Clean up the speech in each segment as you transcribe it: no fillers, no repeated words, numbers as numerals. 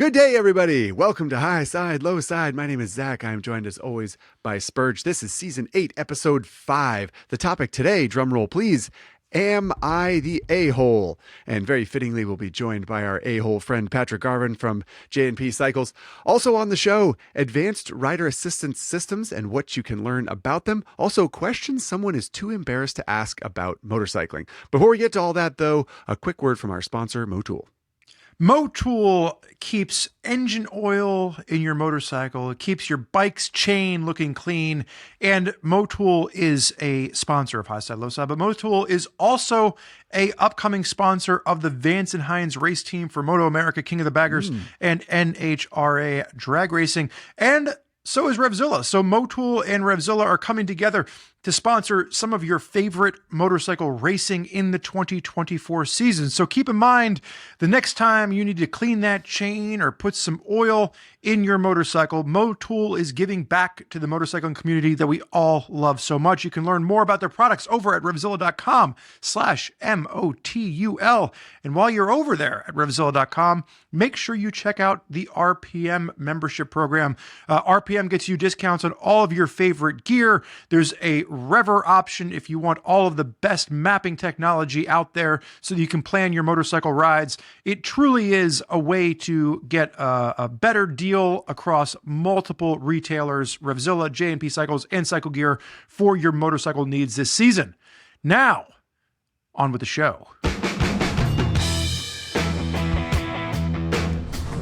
Good day, everybody. Welcome to High Side, Low Side. My name is Zach. I'm joined as always by Spurg. This is Season 8, Episode 5. The topic today, drum roll please, Am I the A-Hole? And very fittingly, we'll be joined by our A-Hole friend, Patrick Garvin from J&P Cycles. Also on the show, Advanced Rider Assistance Systems and what you can learn about them. Also, questions someone is too embarrassed to ask about motorcycling. Before we get to all that, though, a quick word from our sponsor, Motul. Motul keeps engine oil in your motorcycle. It keeps your bike's chain looking clean. And Motul is a sponsor of High Side, Low Side. But Motul is also a upcoming sponsor of the Vance and Hines race team for Moto America, King of the Baggers, and NHRA drag racing. And so is Revzilla. So Motul and Revzilla are coming together to sponsor some of your favorite motorcycle racing in the 2024 season. So keep in mind, the next time you need to clean that chain or put some oil in your motorcycle, Motul is giving back to the motorcycling community that we all love so much. You can learn more about their products over at Revzilla.com/MOTUL. And while you're over there at Revzilla.com, make sure you check out the RPM membership program. RPM gets you discounts on all of your favorite gear. There's a Rever option if you want all of the best mapping technology out there so that you can plan your motorcycle rides. It truly is a way to get a better deal across multiple retailers, Revzilla, J&P Cycles, and Cycle Gear for your motorcycle needs this season. Now, on with the show.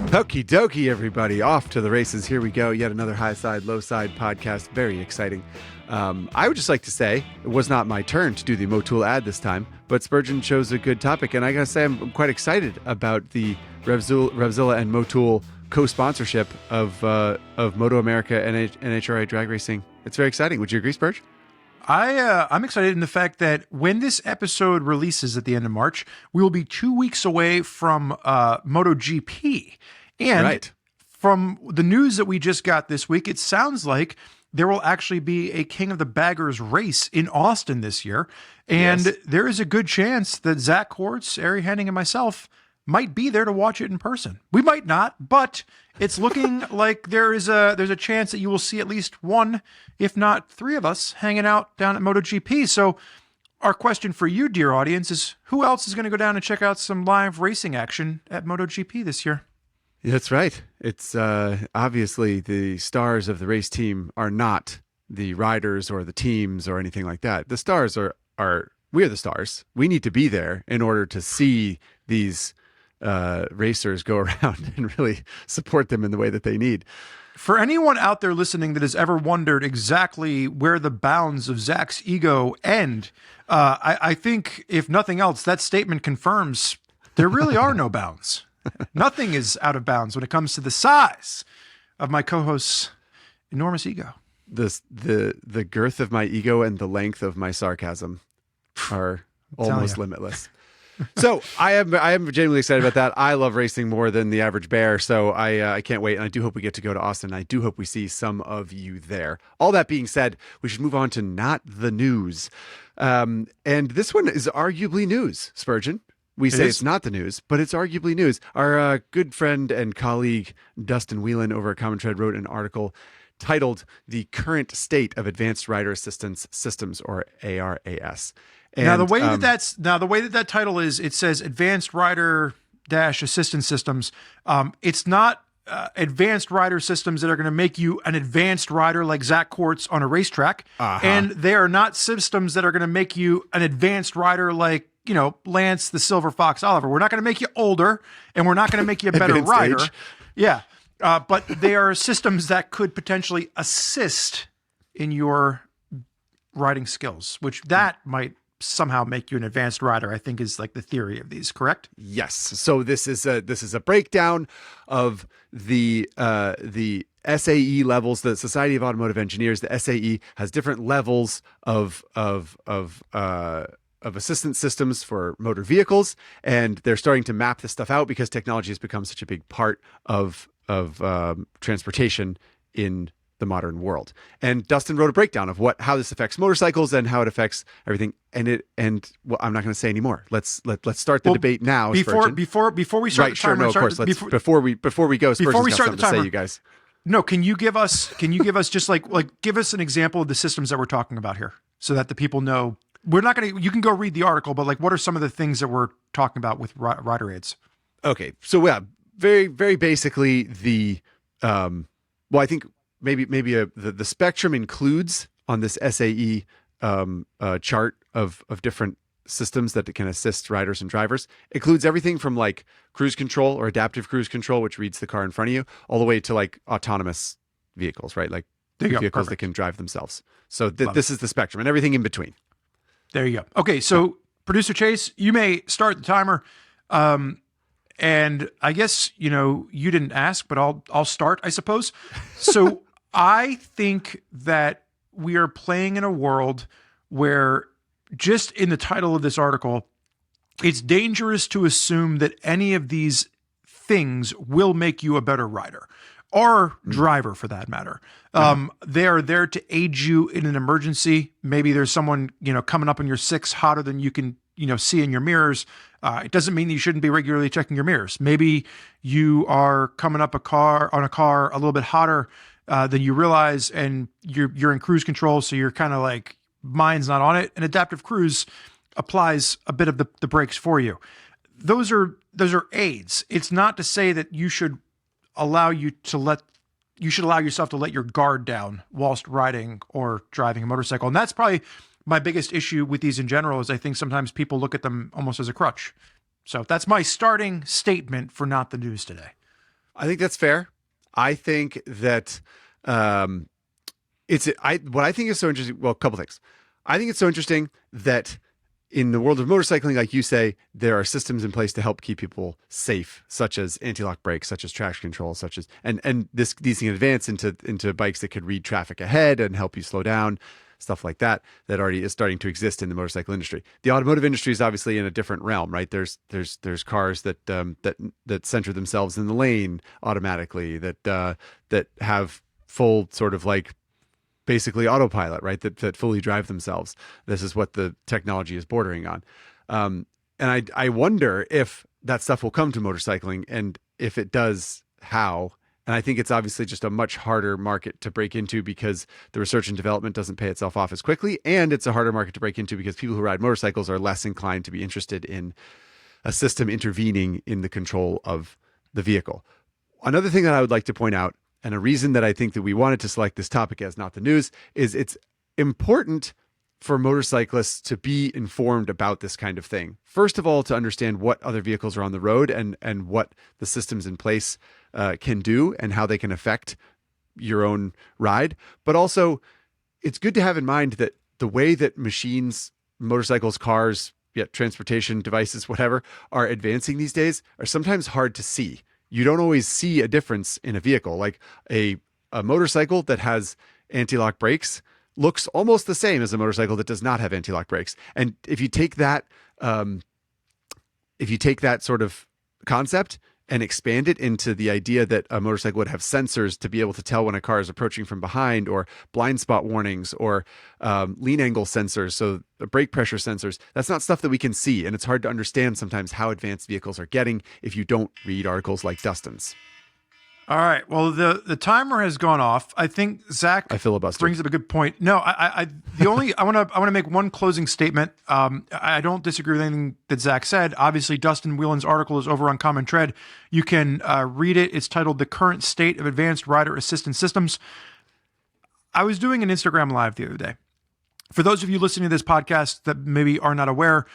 Okie dokie, everybody. Off to the races. Here we go. Yet another High Side, Low Side podcast. Very exciting. I would just like to say it was not my turn to do the Motul ad this time, but Spurgeon chose a good topic. And I got to say, I'm quite excited about the Revzilla and Motul co-sponsorship of Moto America and NHRA drag racing. It's very exciting. Would you agree, Spurge? I'm excited in the fact that when this episode releases at the end of March, we will be 2 weeks away from MotoGP. And from the news that we just got this week, it sounds like there will actually be a King of the Baggers race in Austin this year. And there is a good chance that Zach Quartz, Ari Henning, and myself might be there to watch it in person. We might not, but it's looking like there's a chance that you will see at least one, if not three of us hanging out down at MotoGP. So our question for you, dear audience, is who else is going to go down and check out some live racing action at MotoGP this year? That's right. It's obviously the stars of the race team are not the riders or the teams or anything like that. The stars are we're the stars. We need to be there in order to see these racers go around and really support them in the way that they need. For anyone out there listening that has ever wondered exactly where the bounds of Zach's ego end, I think, if nothing else, that statement confirms there really are no bounds. Nothing is out of bounds when it comes to the size of my co-host's enormous ego. The girth of my ego and the length of my sarcasm are almost limitless. So I am genuinely excited about that. I love racing more than the average bear, so I can't wait. And I do hope we get to go to Austin. I do hope we see some of you there. All that being said, we should move on to not the news. And this one is arguably news, Spurgeon. We say it's not the news, but it's arguably news. Our good friend and colleague Dustin Whelan over at Common Tread wrote an article titled "The Current State of Advanced Rider Assistance Systems," or ARAS. And, now the way that title is, it says Advanced Rider Assistance Systems. It's not advanced rider systems that are going to make you an advanced rider like Zach Quartz on a racetrack, and they are not systems that are going to make you an advanced rider like, you know, Lance the Silver Fox Oliver. We're not going to make you older, and we're not going to make you a better rider. Age. Yeah, but they are systems that could potentially assist in your riding skills, which that might somehow make you an advanced rider, I think is like the theory of these, correct? Yes. So this is a breakdown of the SAE levels, the Society of Automotive Engineers. The SAE has different levels of assistance systems for motor vehicles, and they're starting to map this stuff out because technology has become such a big part of transportation in the modern world. And Dustin wrote a breakdown of how this affects motorcycles and how it affects everything. And well, I'm not going to say any more. Let's start the debate now. Before we start right, the sure, timer, no, of course. Before we go, before we start the timer, to say, you guys. No, can you give us just give us an example of the systems that we're talking about here, so that the people know? We're not going to. You can go read the article, but like, what are some of the things that we're talking about with rider aids? Okay, so yeah, very very basically the well, I think maybe the spectrum includes on this SAE chart of different systems that can assist riders and drivers. It includes everything from like cruise control or adaptive cruise control, which reads the car in front of you, all the way to like autonomous vehicles, right? Like vehicles that can drive themselves. So this is the spectrum and everything in between. There you go. Okay, so Producer Chase, you may start the timer. And I guess, you didn't ask, but I'll start, I suppose. So I think that we are playing in a world where, just in the title of this article, it's dangerous to assume that any of these things will make you a better rider or driver, for that matter. They are there to aid you in an emergency. Maybe there's someone, coming up on your six hotter than you can, see in your mirrors. It doesn't mean that you shouldn't be regularly checking your mirrors. Maybe you are coming up on a car a little bit hotter than you realize, and you're in cruise control, so you're kind of like, mind's not on it, and adaptive cruise applies a bit of the brakes for you. Those are aids. It's not to say that you should allow yourself to let your guard down whilst riding or driving a motorcycle. And that's probably my biggest issue with these in general, is I think sometimes people look at them almost as a crutch. So that's my starting statement for Not the News today. I think that's fair. I think that what I think is so interesting. Well, a couple things. I think it's so interesting that in the world of motorcycling, like you say, there are systems in place to help keep people safe, such as anti-lock brakes, such as traction control, and these can advance into bikes that could read traffic ahead and help you slow down, stuff like that already is starting to exist in the motorcycle industry. The automotive industry is obviously in a different realm, right? There's cars that center themselves in the lane automatically, that have full sort of like basically autopilot, right? That fully drive themselves. This is what the technology is bordering on. And I wonder if that stuff will come to motorcycling, and if it does, how. And I think it's obviously just a much harder market to break into, because the research and development doesn't pay itself off as quickly. And it's a harder market to break into because people who ride motorcycles are less inclined to be interested in a system intervening in the control of the vehicle. Another thing that I would like to point out, and a reason that I think that we wanted to select this topic as Not the News, is it's important for motorcyclists to be informed about this kind of thing. First of all, to understand what other vehicles are on the road and what the systems in place can do and how they can affect your own ride. But also, it's good to have in mind that the way that machines, motorcycles, cars, transportation devices, whatever, are advancing these days are sometimes hard to see. You don't always see a difference in a vehicle. Like a motorcycle that has anti-lock brakes looks almost the same as a motorcycle that does not have anti-lock brakes. And if you take that sort of concept and expand it into the idea that a motorcycle would have sensors to be able to tell when a car is approaching from behind, or blind spot warnings, or lean angle sensors, so the brake pressure sensors, that's not stuff that we can see. And it's hard to understand sometimes how advanced vehicles are getting if you don't read articles like Dustin's. All right. Well, the timer has gone off. I think Zach brings up a good point. No, I want to make one closing statement. I don't disagree with anything that Zach said. Obviously, Dustin Whelan's article is over on Common Tread. You can read it. It's titled "The Current State of Advanced Rider Assistance Systems." I was doing an Instagram Live the other day. For those of you listening to this podcast that maybe are not aware,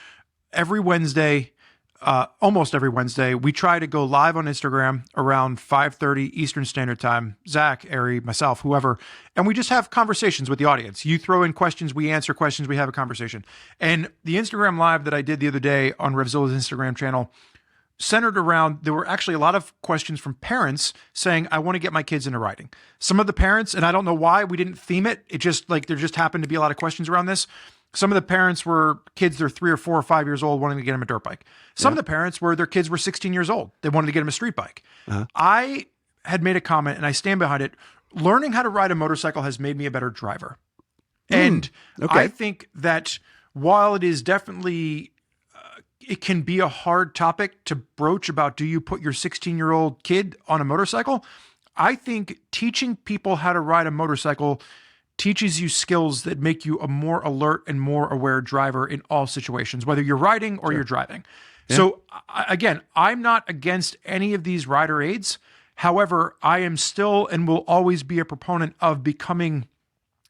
almost every Wednesday, we try to go live on Instagram around 5:30 Eastern Standard Time. Zach, Ari, myself, whoever, and we just have conversations with the audience. You throw in questions, we answer questions, we have a conversation. And the Instagram Live that I did the other day on Revzilla's Instagram channel centered around, there were actually a lot of questions from parents saying, I want to get my kids into riding. Some of the parents, and I don't know why we didn't theme it, it just like there just happened to be a lot of questions around this. Some of the parents were kids, they're 3 or 4 or 5 years old, wanting to get them a dirt bike. Some of the parents were, their kids were 16 years old. They wanted to get them a street bike. I had made a comment, and I stand behind it. learning how to ride a motorcycle has made me a better driver. And okay. I think that while it is definitely, it can be a hard topic to broach about, do you put your 16-year-old kid on a motorcycle? I think teaching people how to ride a motorcycle teaches you skills that make you a more alert and more aware driver in all situations, whether you're riding or you're driving. Yeah. So again, I'm not against any of these rider aids. However, I am still and will always be a proponent of becoming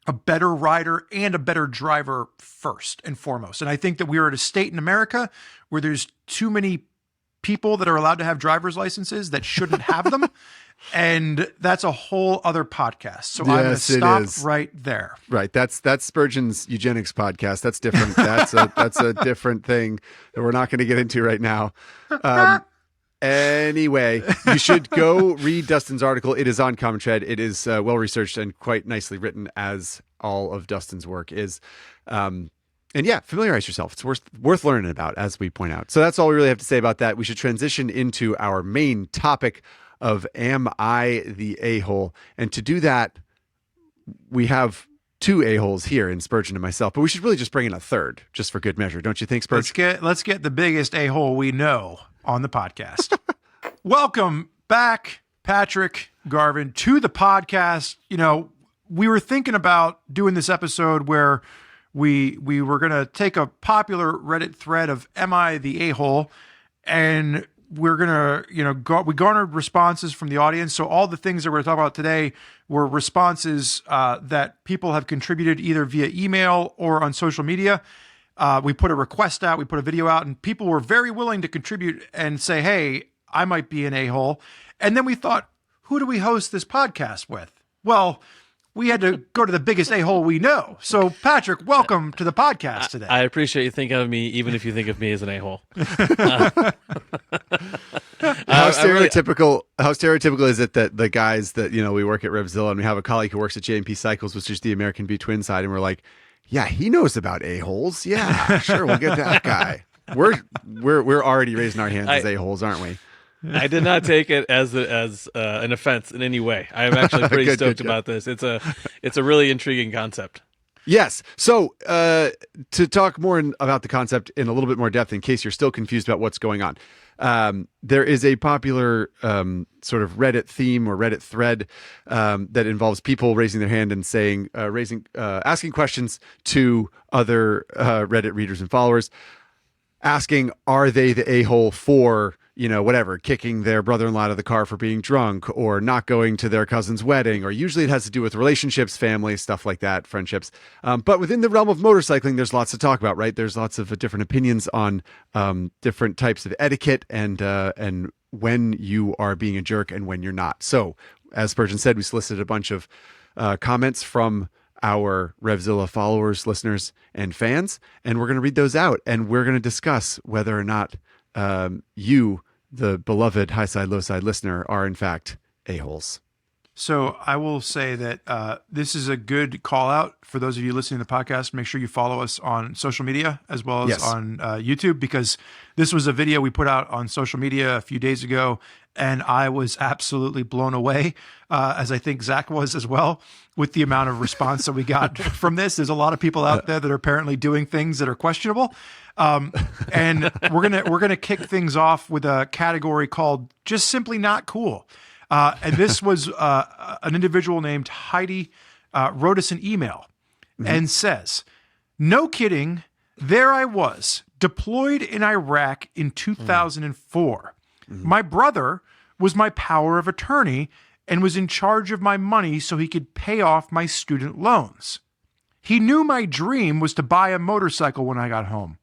a better rider and a better driver first and foremost. And I think that we are at a state in America where there's too many people that are allowed to have driver's licenses that shouldn't have them. And that's a whole other podcast. So I'm going to stop right there. Right. That's Spurgeon's eugenics podcast. That's different. That's a different thing that we're not going to get into right now. Anyway, you should go read Dustin's article. It is on Common Tread. It is well-researched and quite nicely written, as all of Dustin's work is. And yeah, familiarize yourself. It's worth learning about, as we point out. So that's all we really have to say about that. We should transition into our main topic of Am I the A-hole? And to do that, we have two A-holes here in Spurgeon and myself, but we should really just bring in a third, just for good measure. Don't you think, Spurgeon? Let's get the biggest A-hole we know on the podcast. Welcome back, Patrick Garvin, to the podcast. You know, we were thinking about doing this episode where we were going to take a popular Reddit thread of Am I the A-hole? And we're going to, we garnered responses from the audience. So all the things that we're talking about today were responses that people have contributed either via email or on social media. We put a request out, we put a video out, and people were very willing to contribute and say, hey, I might be an a-hole. And then we thought, who do we host this podcast with? Well, we had to go to the biggest a-hole we know. So, Patrick, welcome to the podcast today. I appreciate you thinking of me, even if you think of me as an a-hole. How stereotypical is it that the guys that, we work at Revzilla, and we have a colleague who works at JMP Cycles, which is the American B Twin side, and we're like, yeah, he knows about a-holes. Yeah, sure, we'll get that guy. We're already raising our hands as a-holes, aren't we? I did not take it as an offense in any way. I am actually pretty stoked about this. It's a really intriguing concept. Yes. So to talk more about the concept in a little bit more depth, in case you're still confused about what's going on, there is a popular sort of Reddit theme or Reddit thread that involves people raising their hand and saying, asking questions to other Reddit readers and followers, asking, are they the a-hole for, whatever, kicking their brother-in-law out of the car for being drunk, or not going to their cousin's wedding, or usually it has to do with relationships, family, stuff like that, friendships. But within the realm of motorcycling, there's lots to talk about, right? There's lots of different opinions on different types of etiquette and when you are being a jerk and when you're not. So, as Spurgeon said, we solicited a bunch of comments from our Revzilla followers, listeners, and fans, and we're going to read those out, and we're going to discuss whether or not you, the beloved high side, low side listener, are in fact a-holes. So I will say that this is a good call out for those of you listening to the podcast. Make sure you follow us on social media as well as on YouTube, because this was a video we put out on social media a few days ago, and I was absolutely blown away, as I think Zach was as well, with the amount of response that we got from this. There's a lot of people out there that are apparently doing things that are questionable. And we're gonna kick things off with a category called just simply not cool. And this was an individual named Heidi wrote us an email and says, no kidding, there I was, deployed in Iraq in 2004. My brother was my power of attorney and was in charge of my money so he could pay off my student loans. He knew my dream was to buy a motorcycle when I got home.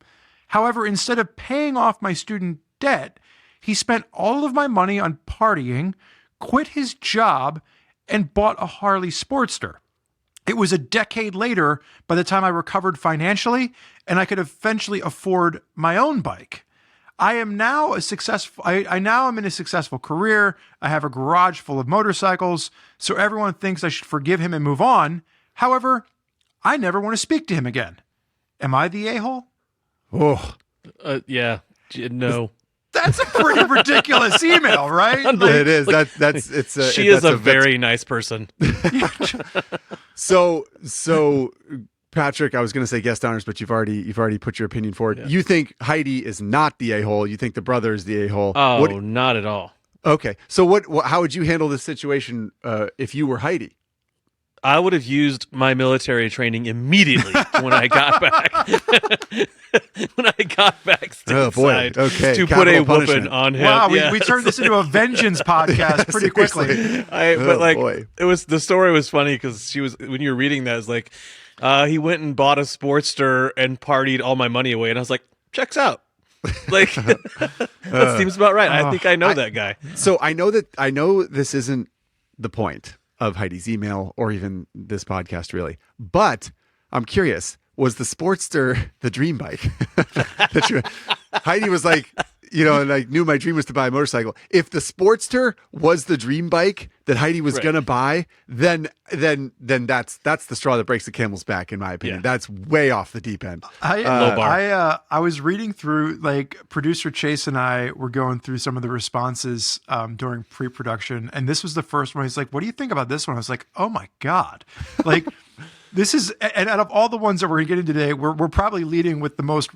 However, instead of paying off my student debt, he spent all of my money on partying, quit his job, and bought a Harley Sportster. It was a decade later by the time I recovered financially and I could eventually afford my own bike. I am now I now am in a successful career. I have a garage full of motorcycles, so everyone thinks I should forgive him and move on. However, I never want to speak to him again. Am I the a-hole? Oh, yeah, no. That's a pretty ridiculous email, right? It is. It's she is a very nice person. So Patrick, I was going to say guest honors, but you've already put your opinion forward. Yeah. You think Heidi is not the a-hole. You think the brother is the a-hole. Oh, not at all. Okay. So how would you handle this situation if you were Heidi? I would have used my military training immediately when I got back. When I got back stateside to put a whooping on him. Wow, we turned this into a vengeance podcast pretty quickly. The story was funny because when you were reading that, it's like he went and bought a Sportster and partied all my money away, and I was like, checks out. Like that seems about right. I think I know that guy. So I know this isn't the point of Heidi's email or even this podcast really, but I'm curious, was the Sportster the dream bike? Heidi was like, and I knew my dream was to buy a motorcycle. If the Sportster was the dream bike that Heidi was going to buy, then that's the straw that breaks the camel's back, in my opinion. Yeah. That's way off the deep end. I was reading through, like, producer Chase and I were going through some of the responses during pre-production, and this was the first one. He's like, "What do you think about this one?" I was like, "Oh my God!" Like, this is, and out of all the ones that we're getting today, we're probably leading with the most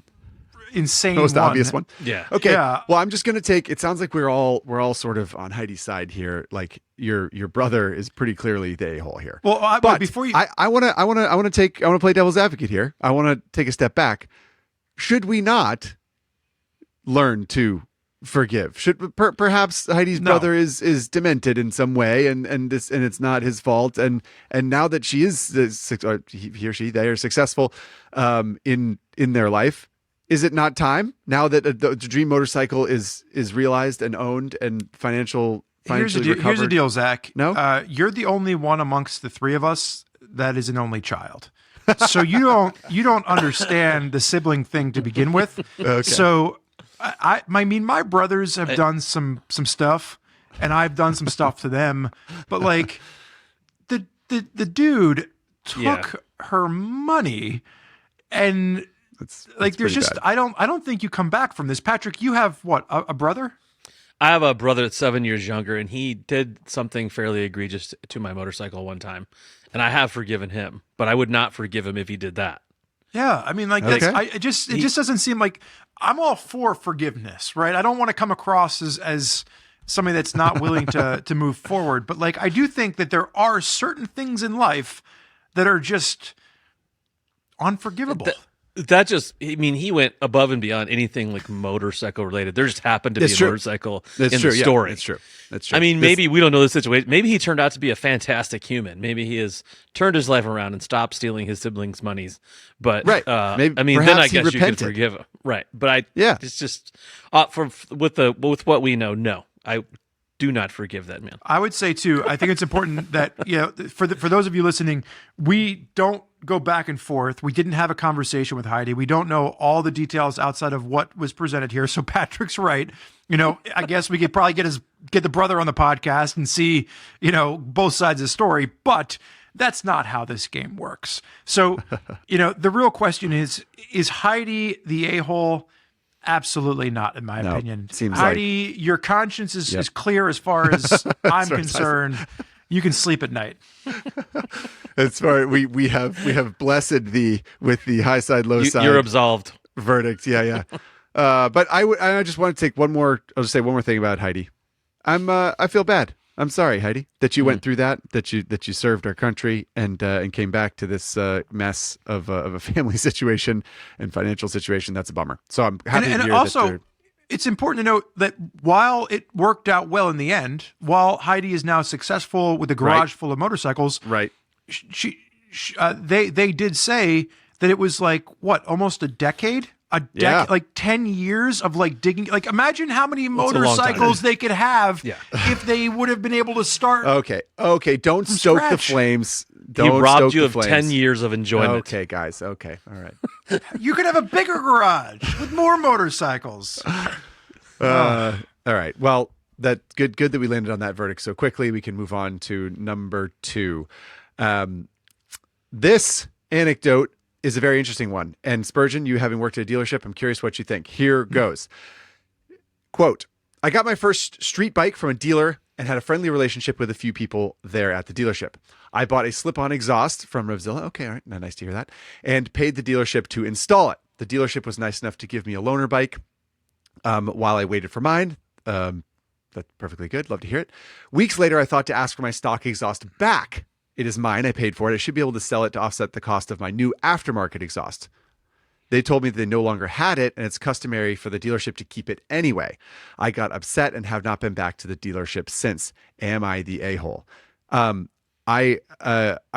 insane, most obvious one. Yeah. Okay. Yeah. Well, I'm just gonna take. It sounds like we're all sort of on Heidi's side here. Like your brother is pretty clearly the a-hole here. Well, but before you, I want to play devil's advocate here. I want to take a step back. Should we not learn to forgive? Should perhaps Heidi's brother is demented in some way, and it's not his fault. And now that she is he or she they are successful in their life. Is it not time now that the dream motorcycle is realized and owned and financially recovered? Here's the deal, Zach. No, you're the only one amongst the three of us that is an only child, so you don't understand the sibling thing to begin with. Okay. So I mean, my brothers have done some stuff, and I've done some stuff to them, but like the dude took her money and. It's there's just bad. I don't think you come back from this. Patrick, you have what, a brother? I have a brother that's 7 years younger, and he did something fairly egregious to my motorcycle one time, and I have forgiven him, but I would not forgive him if he did that. Yeah, I mean, like, okay. It just doesn't seem like I'm all for forgiveness, right? I don't want to come across as somebody that's not willing to move forward, but like I do think that there are certain things in life that are just unforgivable. He went above and beyond anything like motorcycle related. There just happened to be a motorcycle in the story. Yeah, that's true. I mean, maybe we don't know the situation. Maybe he turned out to be a fantastic human. Maybe he has turned his life around and stopped stealing his siblings' monies. But right. Then I guess you can forgive him. Right. But it's just with what we know, no. I do not forgive that man. I would say too, I think it's important that, for those of you listening, we don't go back and forth. We didn't have a conversation with Heidi. We don't know all the details outside of what was presented here. So Patrick's right. I guess we could probably get the brother on the podcast and see, both sides of the story, but that's not how this game works. So, the real question is Heidi the a-hole? Absolutely not, in my opinion. Heidi, your conscience is clear as far as I'm concerned. You can sleep at night. As far we have blessed thee with the high side, low side. You're absolved. Verdict. Yeah. But I just want to take one more. I'll just say one more thing about Heidi. I feel bad. I'm sorry, Heidi, that you went through that you served our country and came back to this mess of a family situation and financial situation. That's a bummer. So I'm happy to hear also, it's important to note that while it worked out well in the end, while Heidi is now successful with a garage full of motorcycles, right? They did say that it was like almost a decade. Like 10 years of like digging. Like imagine how many motorcycles they could have if they would have been able to start. Okay. Don't stoke the flames. He robbed you of 10 years of enjoyment. Okay, guys. Okay. All right. You could have a bigger garage with more motorcycles. All right. Well, that's good that we landed on that verdict so quickly. We can move on to number 2. This anecdote is a very interesting one. And Spurgeon, you having worked at a dealership, I'm curious what you think. Here goes. Quote, I got my first street bike from a dealer and had a friendly relationship with a few people there at the dealership. I bought a slip-on exhaust from Revzilla. Okay, all right, nice to hear that. And paid the dealership to install it. The dealership was nice enough to give me a loaner bike while I waited for mine. That's perfectly good. Love to hear it. Weeks later, I thought to ask for my stock exhaust back. It is mine. I paid for it. I should be able to sell it to offset the cost of my new aftermarket exhaust. They told me that they no longer had it, and it's customary for the dealership to keep it anyway. I got upset and have not been back to the dealership since. Am I the a-hole? I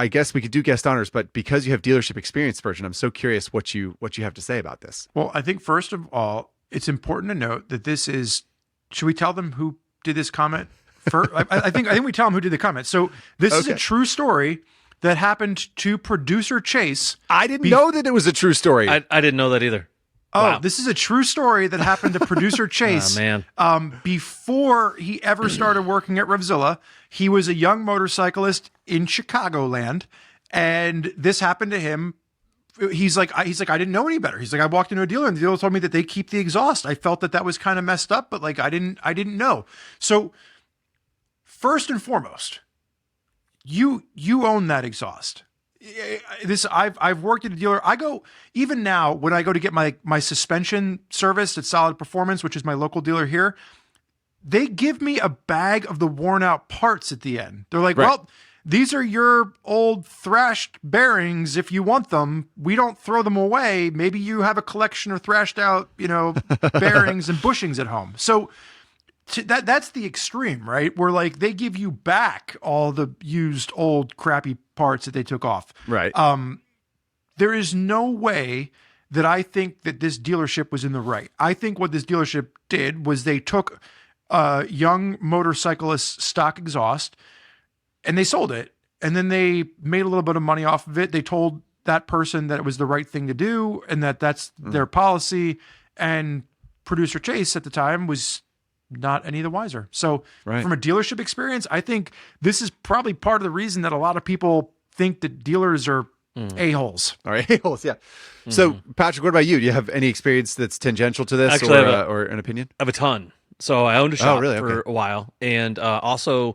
guess we could do guest honors, but because you have dealership experience, Spurgeon, I'm so curious what you have to say about this. Well, I think first of all, it's important to note that this is. Should we tell them who did this comment first? I think we tell them who did the comment. So this is a true story that happened to producer Chase. I didn't know that it was a true story. I didn't know that either. Oh, wow. This is a true story that happened to producer Chase. Oh, man. Before he ever started working at Revzilla, he was a young motorcyclist in Chicagoland, and this happened to him. He's like, I didn't know any better. He's like, I walked into a dealer and the dealer told me that they keep the exhaust. I felt that was kind of messed up, but like, I didn't know. So first and foremost, you own that exhaust. I've worked at a dealer. I go, even now when I go to get my suspension serviced at Solid Performance, which is my local dealer here, they give me a bag of the worn out parts at the end. They're like, well, these are your old thrashed bearings. If you want them, we don't throw them away. Maybe you have a collection of thrashed out, bearings and bushings at home. So that's the extreme, right? Where like they give you back all the used old crappy parts that they took off. Right. There is no way that I think that this dealership was in the right. I think what this dealership did was they took young motorcyclist stock exhaust and they sold it. And then they made a little bit of money off of it. They told that person that it was the right thing to do and that's their policy. And producer Chase at the time was not any the wiser. So from a dealership experience, I think this is probably part of the reason that a lot of people think that dealers are a-holes. All right, a-holes, yeah. So, Patrick, what about you? Do you have any experience that's tangential to this? Actually, or an opinion? I have a ton. So I owned a shop for a while, and also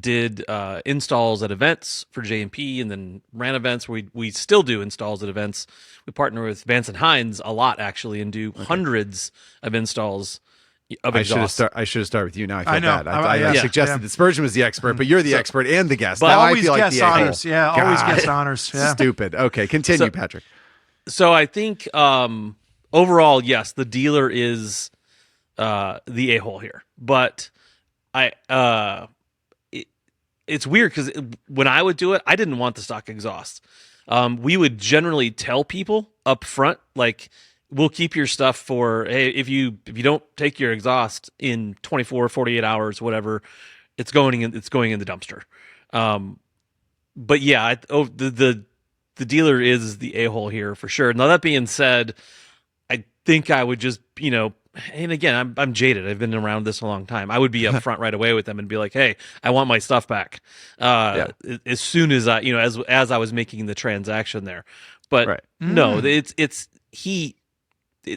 did installs at events for J&P, and then ran events where we still do installs at events. We partner with Vance and Hines a lot, actually, and do hundreds of installs of exhaust. I should have started with you. Now I feel bad. I suggested that Spurgeon was the expert, but you're the expert and the guest. But now always I feel like guest the honors. Yeah, always guest honors. Yeah. Stupid. Okay, continue, Patrick. So I think overall, yes, the dealer is the a-hole here, but it's weird because when I would do it, I didn't want the stock exhaust. We would generally tell people up front, like, we'll keep your stuff for, hey, if you don't take your exhaust in 24, 48 hours, whatever, it's going in the dumpster. But yeah, the dealer is the a-hole here for sure. Now that being said, I think I would just, and again, I'm jaded. I've been around this a long time. I would be up front right away with them and be like, "Hey, I want my stuff back." As soon as I, as I was making the transaction there. But no, it's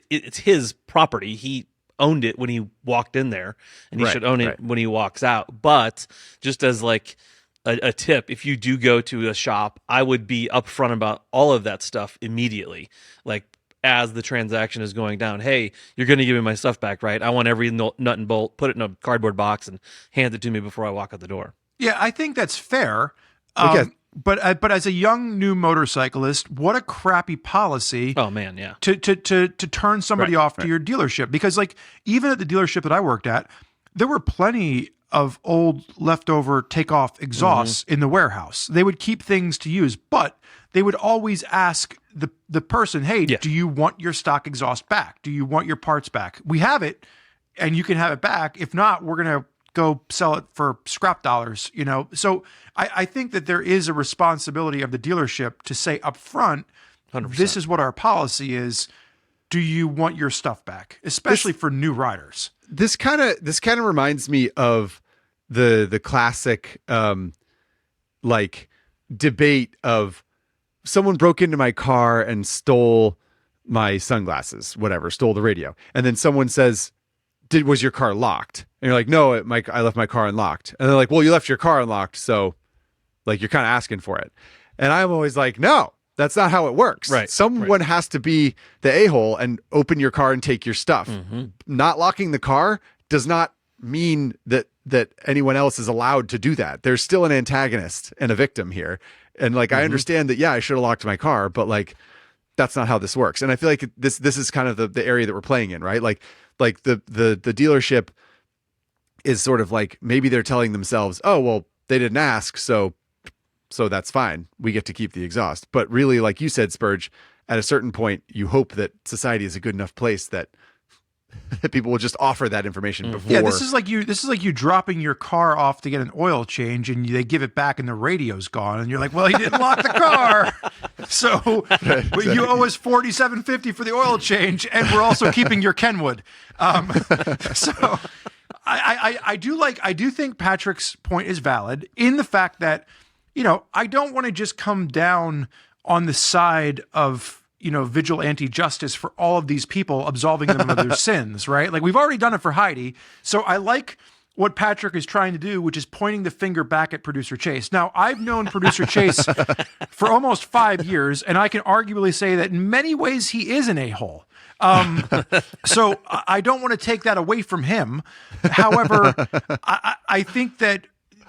his property. He owned it when he walked in there, and he should own it when he walks out. But just as like a tip, if you do go to a shop, I would be upfront about all of that stuff immediately, like, as the transaction is going down. Hey, you're going to give me my stuff back, right? I want every nut and bolt, put it in a cardboard box and hand it to me before I walk out the door. Yeah, I think that's fair. Okay. But as a young new motorcyclist, what a crappy policy. Oh man, yeah. To turn somebody off to your dealership, because like even at the dealership that I worked at, there were plenty of old leftover takeoff exhausts in the warehouse. They would keep things to use, but they would always ask the person, hey, do you want your stock exhaust back? Do you want your parts back? We have it and you can have it back. If not, we're going to go sell it for scrap dollars, So I think that there is a responsibility of the dealership to say up front, 100%. This is what our policy is. Do you want your stuff back? Especially for new riders. This kind of reminds me of the classic like debate of someone broke into my car and stole my sunglasses, whatever, stole the radio. And then someone says, was your car locked? And you're like, no, I left my car unlocked. And they're like, well, you left your car unlocked, so like you're kind of asking for it. And I'm always like, no, that's not how it works. Right. Someone has to be the a-hole and open your car and take your stuff. Not locking the car does not mean that anyone else is allowed to do that. There's still an antagonist and a victim here. And like, I understand that, yeah, I should have locked my car, but like, that's not how this works. And I feel like this is kind of the area that we're playing in, right? Like the dealership is sort of like, maybe they're telling themselves, oh, well, they didn't ask, so that's fine. We get to keep the exhaust. But really, like you said, Spurge, at a certain point, you hope that society is a good enough place that people will just offer that information before. Yeah, this is like you dropping your car off to get an oil change, and they give it back, and the radio's gone, and you're like, "Well, he didn't lock the car, so Exactly. you owe us $47.50 for the oil change, and we're also keeping your Kenwood." So, I do think Patrick's point is valid in the fact that, you know, I don't want to just come down on the side of, you know, vigilante justice for all of these people, absolving them of their sins, right? Like, we've already done it for Heidi. So I like what Patrick is trying to do, which is pointing the finger back at producer Chase. Now, I've known producer Chase for almost 5 years, and I can arguably say that in many ways he is an a-hole. So I don't want to take that away from him. However, I think that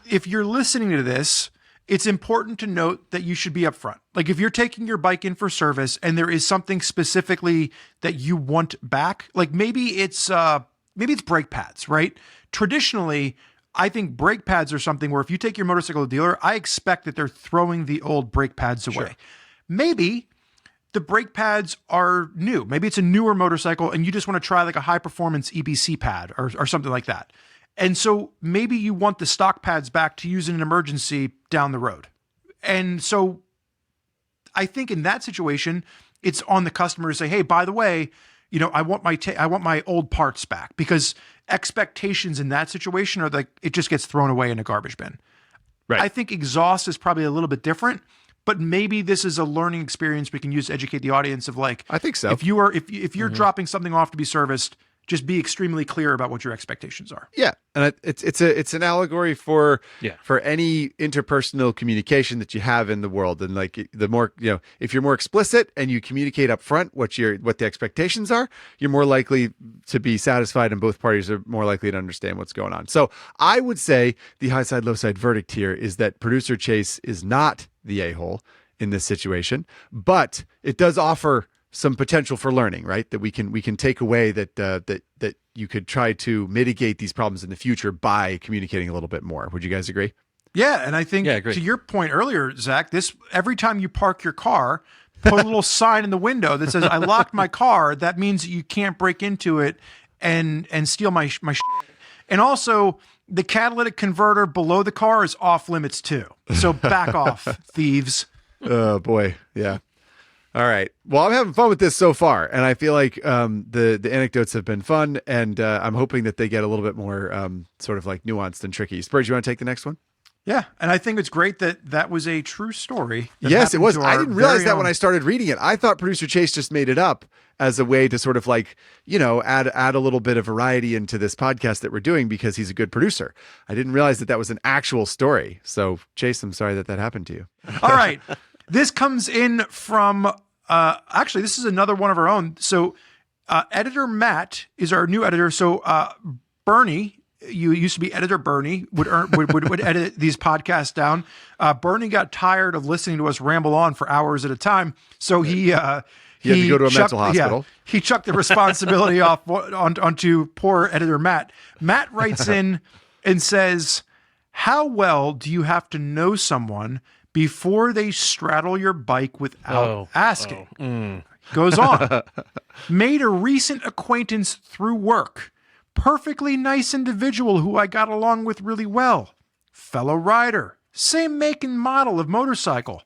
if you're listening to this, it's important to note that you should be upfront. Like, if you're taking your bike in for service and there is something specifically that you want back, like maybe it's brake pads, right? Traditionally, I think brake pads are something where if you take your motorcycle to a dealer, I expect that they're throwing the old brake pads away. Sure. Maybe the brake pads are new. Maybe it's a newer motorcycle and you just want to try like a high performance EBC pad or something like that. And so maybe you want the stock pads back to use in an emergency down the road. And so I think in that situation, it's on the customer to say, hey, by the way, you know, I want my old parts back, because expectations in that situation are like, it just gets thrown away in a garbage bin. Right. I think exhaust is probably a little bit different, but maybe this is a learning experience we can use to educate the audience of, like, I think so. If you're dropping something off to be serviced, just be extremely clear about what your expectations are. Yeah, and it's an allegory for any interpersonal communication that you have in the world. And like, the more, you know, if you're more explicit and you communicate up front what the expectations are, you're more likely to be satisfied, and both parties are more likely to understand what's going on. So I would say the high side, low side verdict here is that producer Chase is not the a-hole in this situation, but it does offer some potential for learning, right? That we can take away that you could try to mitigate these problems in the future by communicating a little bit more. Would you guys agree? Yeah, and I think to your point earlier, Zach, every time you park your car, put a little sign in the window that says, "I locked my car." That means you can't break into it and steal my shit. And also, the catalytic converter below the car is off limits too. So back off, thieves. Oh boy, yeah. All right. Well, I'm having fun with this so far, and I feel like the anecdotes have been fun, and I'm hoping that they get a little bit more sort of like nuanced and tricky. Spurge, you want to take the next one? Yeah, and I think it's great that was a true story. Yes, it was. I didn't realize that when I started reading it. I thought producer Chase just made it up as a way to sort of like, you know, add a little bit of variety into this podcast that we're doing because he's a good producer. I didn't realize that was an actual story. So, Chase, I'm sorry that happened to you. All right. This comes in from, actually, this is another one of our own. So editor Matt is our new editor. So Bernie, you used to be editor Bernie, would edit these podcasts down. Bernie got tired of listening to us ramble on for hours at a time. So he had to go to a mental hospital. Yeah, he chucked the responsibility off onto poor editor Matt. Matt writes in and says, "How well do you have to know someone before they straddle your bike without asking?" Goes on. "Made a recent acquaintance through work. Perfectly nice individual who I got along with really well. Fellow rider. Same make and model of motorcycle.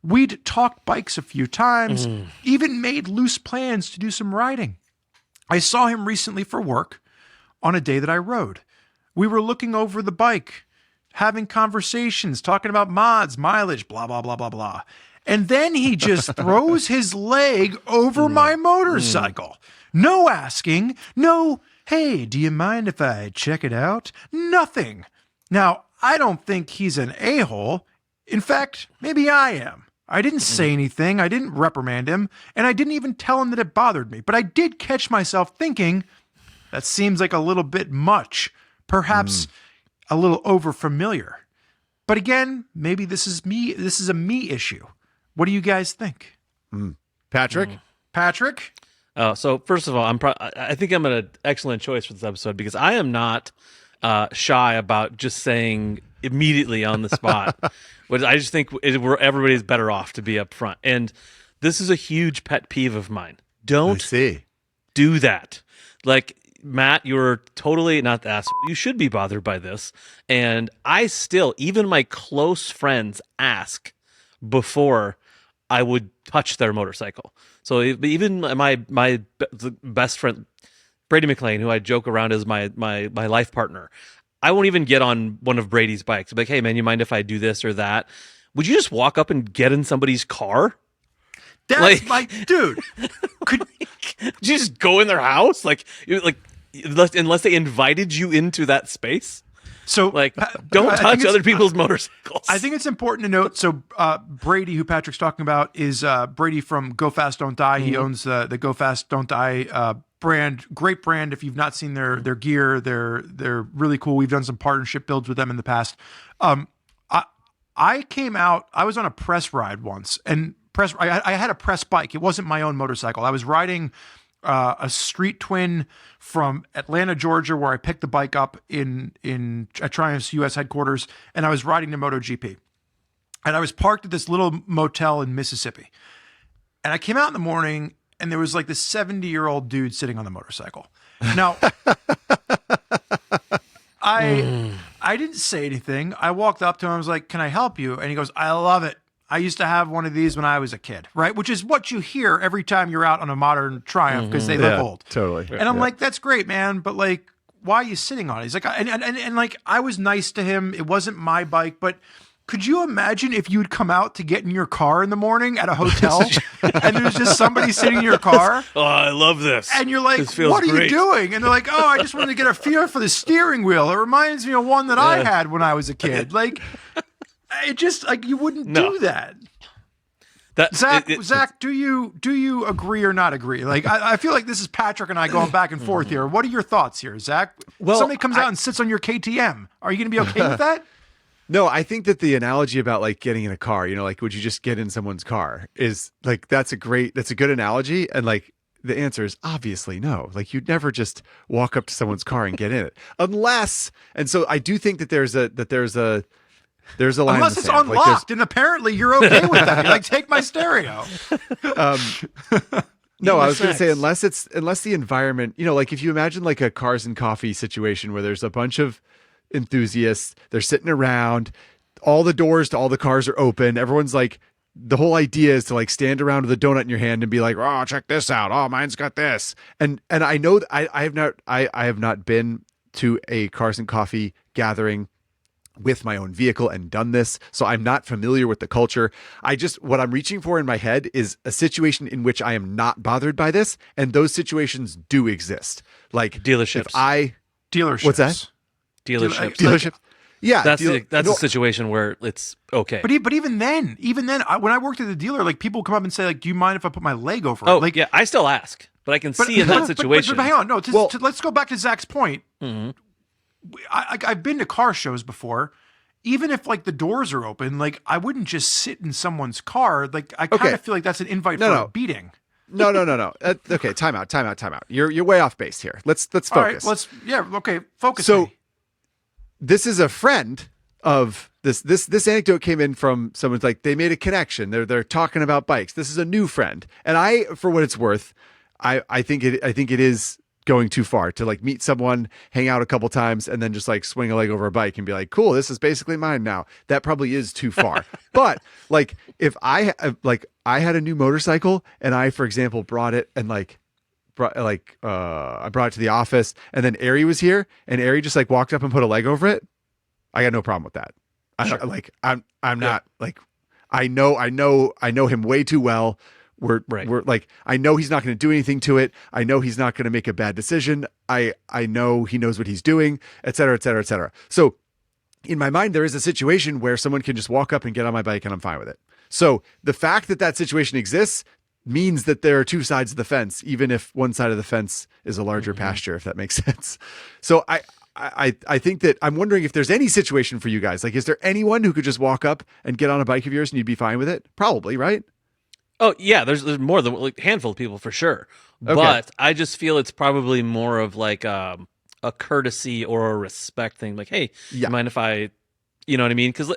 We'd talked bikes a few times, even made loose plans to do some riding. I saw him recently for work on a day that I rode. We were looking over the bike, having conversations, talking about mods, mileage, blah, blah, blah, blah, blah. And then he just throws his leg over my motorcycle. No asking, no Hey, do you mind if I check it out? Nothing. Now, I don't think he's an a-hole. In fact, maybe I am. I didn't say anything. I didn't reprimand him. And I didn't even tell him that it bothered me. But I did catch myself thinking, that seems like a little bit much. Perhaps a little overfamiliar. But again, maybe this is me. This is a me issue. What do you guys think? Patrick? Patrick? So first of all, I think I'm an excellent choice for this episode because I am not shy about just saying immediately on the spot. I just think everybody's better off to be up front. And this is a huge pet peeve of mine. Don't do that. Like, Matt, you're totally not the asshole. You should be bothered by this. And I still, even my close friends ask before I would touch their motorcycle. So even my best friend, Brady McLean, who I joke around as my life partner, I won't even get on one of Brady's bikes. I'll be like, hey, man, you mind if I do this or that? Would you just walk up and get in somebody's car? That's dude. Could you just go in their house? Unless they invited you into that space? So, don't touch other people's motorcycles. I think it's important to note. So, Brady, who Patrick's talking about, is Brady from Go Fast Don't Die. He owns the Go Fast Don't Die brand. Great brand. If you've not seen their gear, they're really cool. We've done some partnership builds with them in the past. I came out. I was on a press ride once, and I had a press bike. It wasn't my own motorcycle. I was riding a street twin from Atlanta, Georgia, where I picked the bike up at Triumph's U.S. headquarters, and I was riding to MotoGP. And I was parked at this little motel in Mississippi. And I came out in the morning, and there was like this 70-year-old dude sitting on the motorcycle. Now, I didn't say anything. I walked up to him. I was like, "Can I help you?" And he goes, "I love it. I used to have one of these when I was a kid," right? Which is what you hear every time you're out on a modern Triumph because they look old. Totally. And I'm like, "That's great, man. But like, why are you sitting on it?" He's like, and like, I was nice to him. It wasn't my bike, but could you imagine if you'd come out to get in your car in the morning at a hotel and there's just somebody sitting in your car? Oh, I love this. And you're like, "What are you doing?" And they're like, "Oh, I just wanted to get a feel for the steering wheel. It reminds me of one that I had when I was a kid." Like, it just like you wouldn't do that. Zach, do you agree or not agree? Like, I feel like this is Patrick and I going back and forth here. What are your thoughts here, Zach? Well, somebody comes out and sits on your KTM. Are you going to be okay with that? No, I think that the analogy about like getting in a car, like, would you just get in someone's car is like, that's a good analogy. And like, the answer is obviously no. Like, you'd never just walk up to someone's car and get in it unless, and so I do think that there's a line. Unless it's unlocked, and apparently you're okay with that. You're like, "Take my stereo." No, I was going to say unless the environment, like if you imagine like a cars and coffee situation where there's a bunch of enthusiasts, they're sitting around, all the doors to all the cars are open. Everyone's like, the whole idea is to like stand around with a donut in your hand and be like, "Oh, check this out. Oh, mine's got this." And I know I have not been to a cars and coffee gathering with my own vehicle and done this, so I'm not familiar with the culture. What I'm reaching for in my head is a situation in which I am not bothered by this, and those situations do exist. Like dealerships. Dealerships. What's that? Dealerships. Yeah, that's a situation where it's okay. But even then, when I worked at the dealer, like people come up and say, like, "Do you mind if I put my leg over it?" Oh, like, yeah, I still ask, but I can see in that situation. But hang on, no. Let's go back to Zach's point. Mm-hmm. I've been to car shows before. Even if like the doors are open, like I wouldn't just sit in someone's car. Like I kind of feel like that's an invite for a beating. No. Okay, time out. You're way off base here. Let's focus. All right, focus. So this is a friend of this anecdote came in from someone's like, they made a connection. They're talking about bikes. This is a new friend. And I, for what it's worth, I think it is going too far to like meet someone, hang out a couple times, and then just like swing a leg over a bike and be like, "Cool, this is basically mine now." That probably is too far. But like, if I had a new motorcycle and I, for example, brought it and I brought it to the office, and then Ari was here, and Ari just like walked up and put a leg over it, I got no problem with that. I'm not like, I know him way too well. We're like, I know he's not going to do anything to it. I know he's not going to make a bad decision. I know he knows what he's doing, et cetera, et cetera, et cetera. So in my mind, there is a situation where someone can just walk up and get on my bike and I'm fine with it. So the fact that that situation exists means that there are two sides of the fence, even if one side of the fence is a larger pasture, if that makes sense. So I think that I'm wondering if there's any situation for you guys. Like, is there anyone who could just walk up and get on a bike of yours and you'd be fine with it? Probably, right? Oh yeah, there's more than like a handful of people for sure. Okay. But I just feel it's probably more of like a courtesy or a respect thing. Like, hey, you mind if I, you know what I mean? Because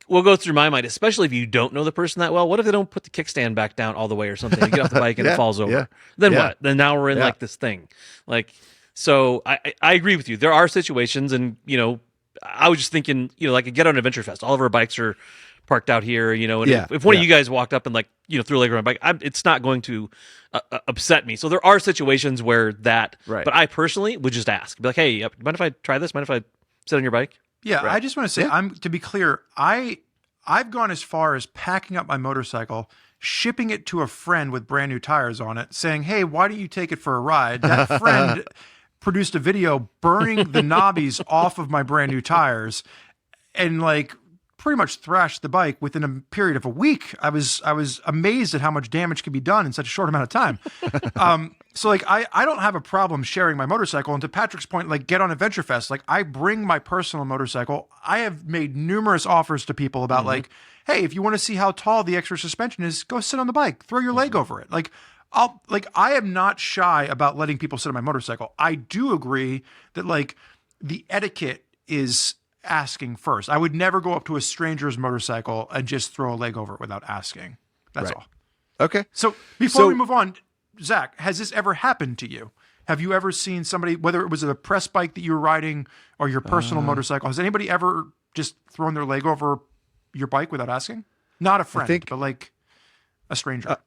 we'll go through my mind, especially if you don't know the person that well. What if they don't put the kickstand back down all the way or something? You get off the bike and it falls over. Yeah. Then what? Then now we're in like this thing. Like, so I agree with you. There are situations, and I was just thinking, like a Get On Adventure Fest. All of our bikes are parked out here, and if one of you guys walked up and like, threw a leg around my bike, it's not going to upset me. So there are situations where that, but I personally would just ask, be like, hey, mind if I try this? Mind if I sit on your bike? Yeah. Right. I just want to say, to be clear, I've gone as far as packing up my motorcycle, shipping it to a friend with brand new tires on it, saying, hey, why don't you take it for a ride? That friend produced a video burning the knobbies off of my brand new tires and like pretty much thrashed the bike within a period of a week. I was amazed at how much damage can be done in such a short amount of time. So like, I don't have a problem sharing my motorcycle. And to Patrick's point, like Get On Adventure Fest, like I bring my personal motorcycle. I have made numerous offers to people about like, hey, if you want to see how tall the extra suspension is, go sit on the bike, throw your leg over it. Like I am not shy about letting people sit on my motorcycle. I do agree that like the etiquette is asking first. I would never go up to a stranger's motorcycle and just throw a leg over it without asking. That's all. Okay. So before we move on, Zach, has this ever happened to you? Have you ever seen somebody, whether it was a press bike that you were riding or your personal motorcycle, has anybody ever just thrown their leg over your bike without asking? Not a friend, but like a stranger.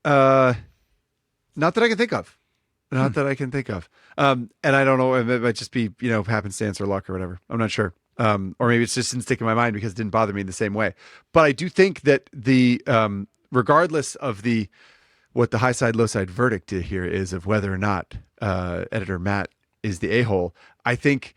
Not that I can think of. Not that I can think of. And I don't know, it might just be, happenstance or luck or whatever. I'm not sure. Or maybe it's just didn't stick in my mind because it didn't bother me in the same way. But I do think that the regardless of what the high side, low side verdict here is of whether or not editor Matt is the a-hole, I think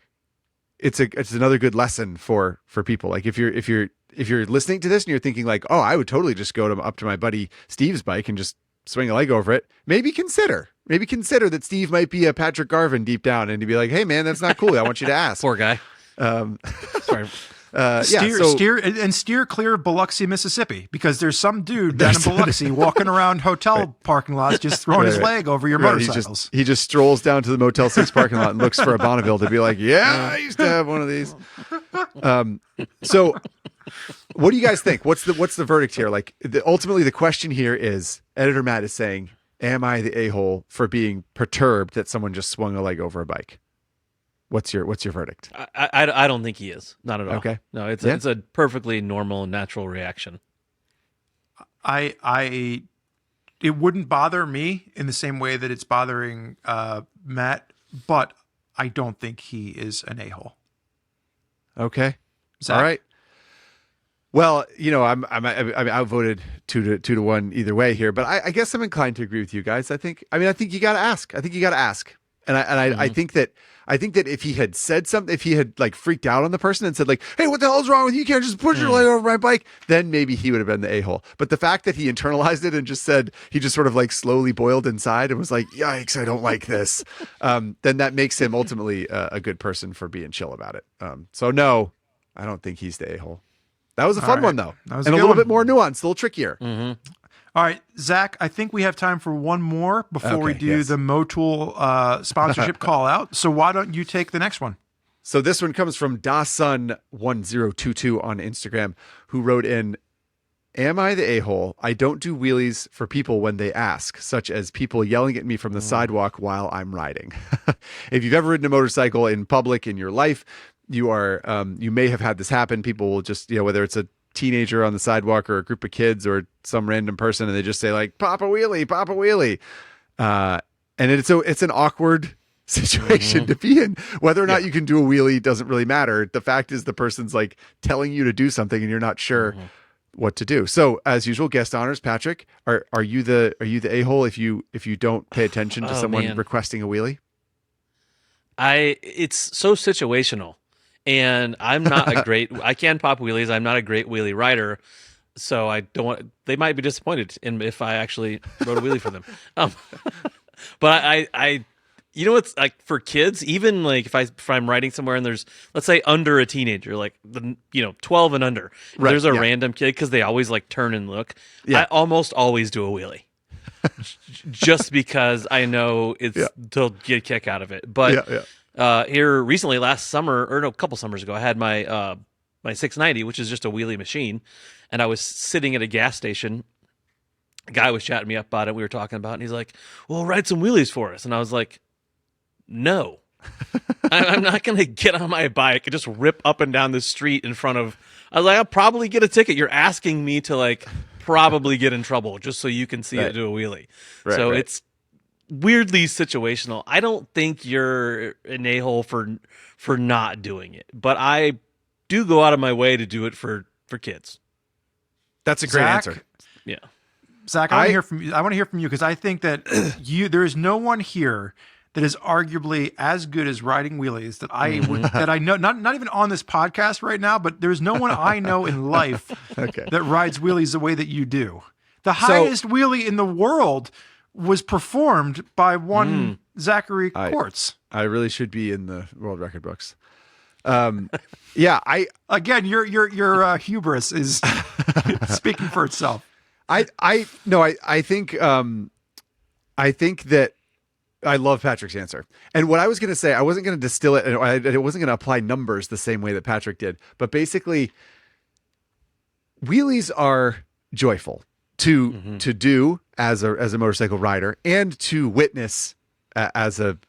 it's another good lesson for people. Like if you're listening to this and you're thinking like, oh, I would totally just go up to my buddy Steve's bike and just swing a leg over it. Maybe consider that Steve might be a Patrick Garvin deep down and to be like, hey man, that's not cool. I want you to ask. Poor guy. Sorry. Steer clear of Biloxi, Mississippi, because there's some dude down in Biloxi walking around hotel parking lots just throwing his leg over your motorcycles. He just strolls down to the Motel 6 parking lot and looks for a Bonneville to be like, yeah, I used to have one of these. So what do you guys think? What's the verdict here? Like ultimately the question here is, editor Matt is saying, am I the a-hole for being perturbed that someone just swung a leg over a bike? What's your verdict? I don't think he is. Not at all. Okay. No, it's a perfectly normal, natural reaction. It wouldn't bother me in the same way that it's bothering Matt, but I don't think he is an a-hole. Okay. Zach? All right. Well, I'm outvoted 2-1 either way here, but I guess I'm inclined to agree with you guys. I think you got to ask. And I think that if he had said something, if he had like freaked out on the person and said like, hey, what the hell's wrong with you? You can't just push your leg over my bike. Then maybe he would have been the a-hole. But the fact that he internalized it and just said, he just sort of like slowly boiled inside and was like, yikes, I don't like this. Then that makes him ultimately a good person for being chill about it. So no, I don't think he's the a-hole. That was a fun one though. And a little bit more nuanced, a little trickier. Mm-hmm. All right, Zach, I think we have time for one more before we do the Motul sponsorship call out. So why don't you take the next one? So this one comes from Dasun1022 on Instagram, who wrote in, am I the a-hole? I don't do wheelies for people when they ask, such as people yelling at me from the sidewalk while I'm riding. If you've ever ridden a motorcycle in public in your life, you may have had this happen. People will just, whether it's a teenager on the sidewalk or a group of kids or some random person, and they just say like, pop a wheelie. And it's an awkward situation to be in. Whether or not you can do a wheelie doesn't really matter. The fact is the person's like telling you to do something and you're not sure. what to do. So as usual, guest honors, Patrick, are you the a-hole if you don't pay attention to someone requesting a wheelie? It's so situational, and I'm not a great. I can pop wheelies. I'm not a great wheelie rider, so I don't want. They might be disappointed if I actually rode a wheelie for them. But I you know what's like for kids, even like if I'm riding somewhere and there's, let's say, under a teenager, like 12 and under, right, there's a random kid because they always like turn and look. I almost always do a wheelie. Just because I know they'll get a kick out of it. But here recently, last summer, or no, a couple summers ago, I had my my 690, which is just a wheelie machine, and I was sitting at a gas station. A guy was chatting me up about it. We were talking about it, and he's like, "Well, ride some wheelies for us." And I was like, "No, I'm not going to get on my bike and just rip up and down the street in front of." I was like, "I'll probably get a ticket. You're asking me to like." Probably get in trouble just so you can see it do a wheelie. So it's weirdly situational. I don't think you're an a-hole for not doing it, but I do go out of my way to do it for kids. That's a great answer. Yeah. Zach, I want to hear from you. I want to hear from you because I think that there is no one here that is arguably as good as riding wheelies that I know, not even on this podcast right now, but there's no one I know in life that rides wheelies the way that you do. The highest wheelie in the world was performed by one Zachary Quartz. I really should be in the world record books. Again, your hubris is speaking for itself. I think that I love Patrick's answer. And what I was going to say, I wasn't going to distill it, and I wasn't going to apply numbers the same way that Patrick did. But basically, wheelies are joyful to do as a motorcycle rider and to witness as a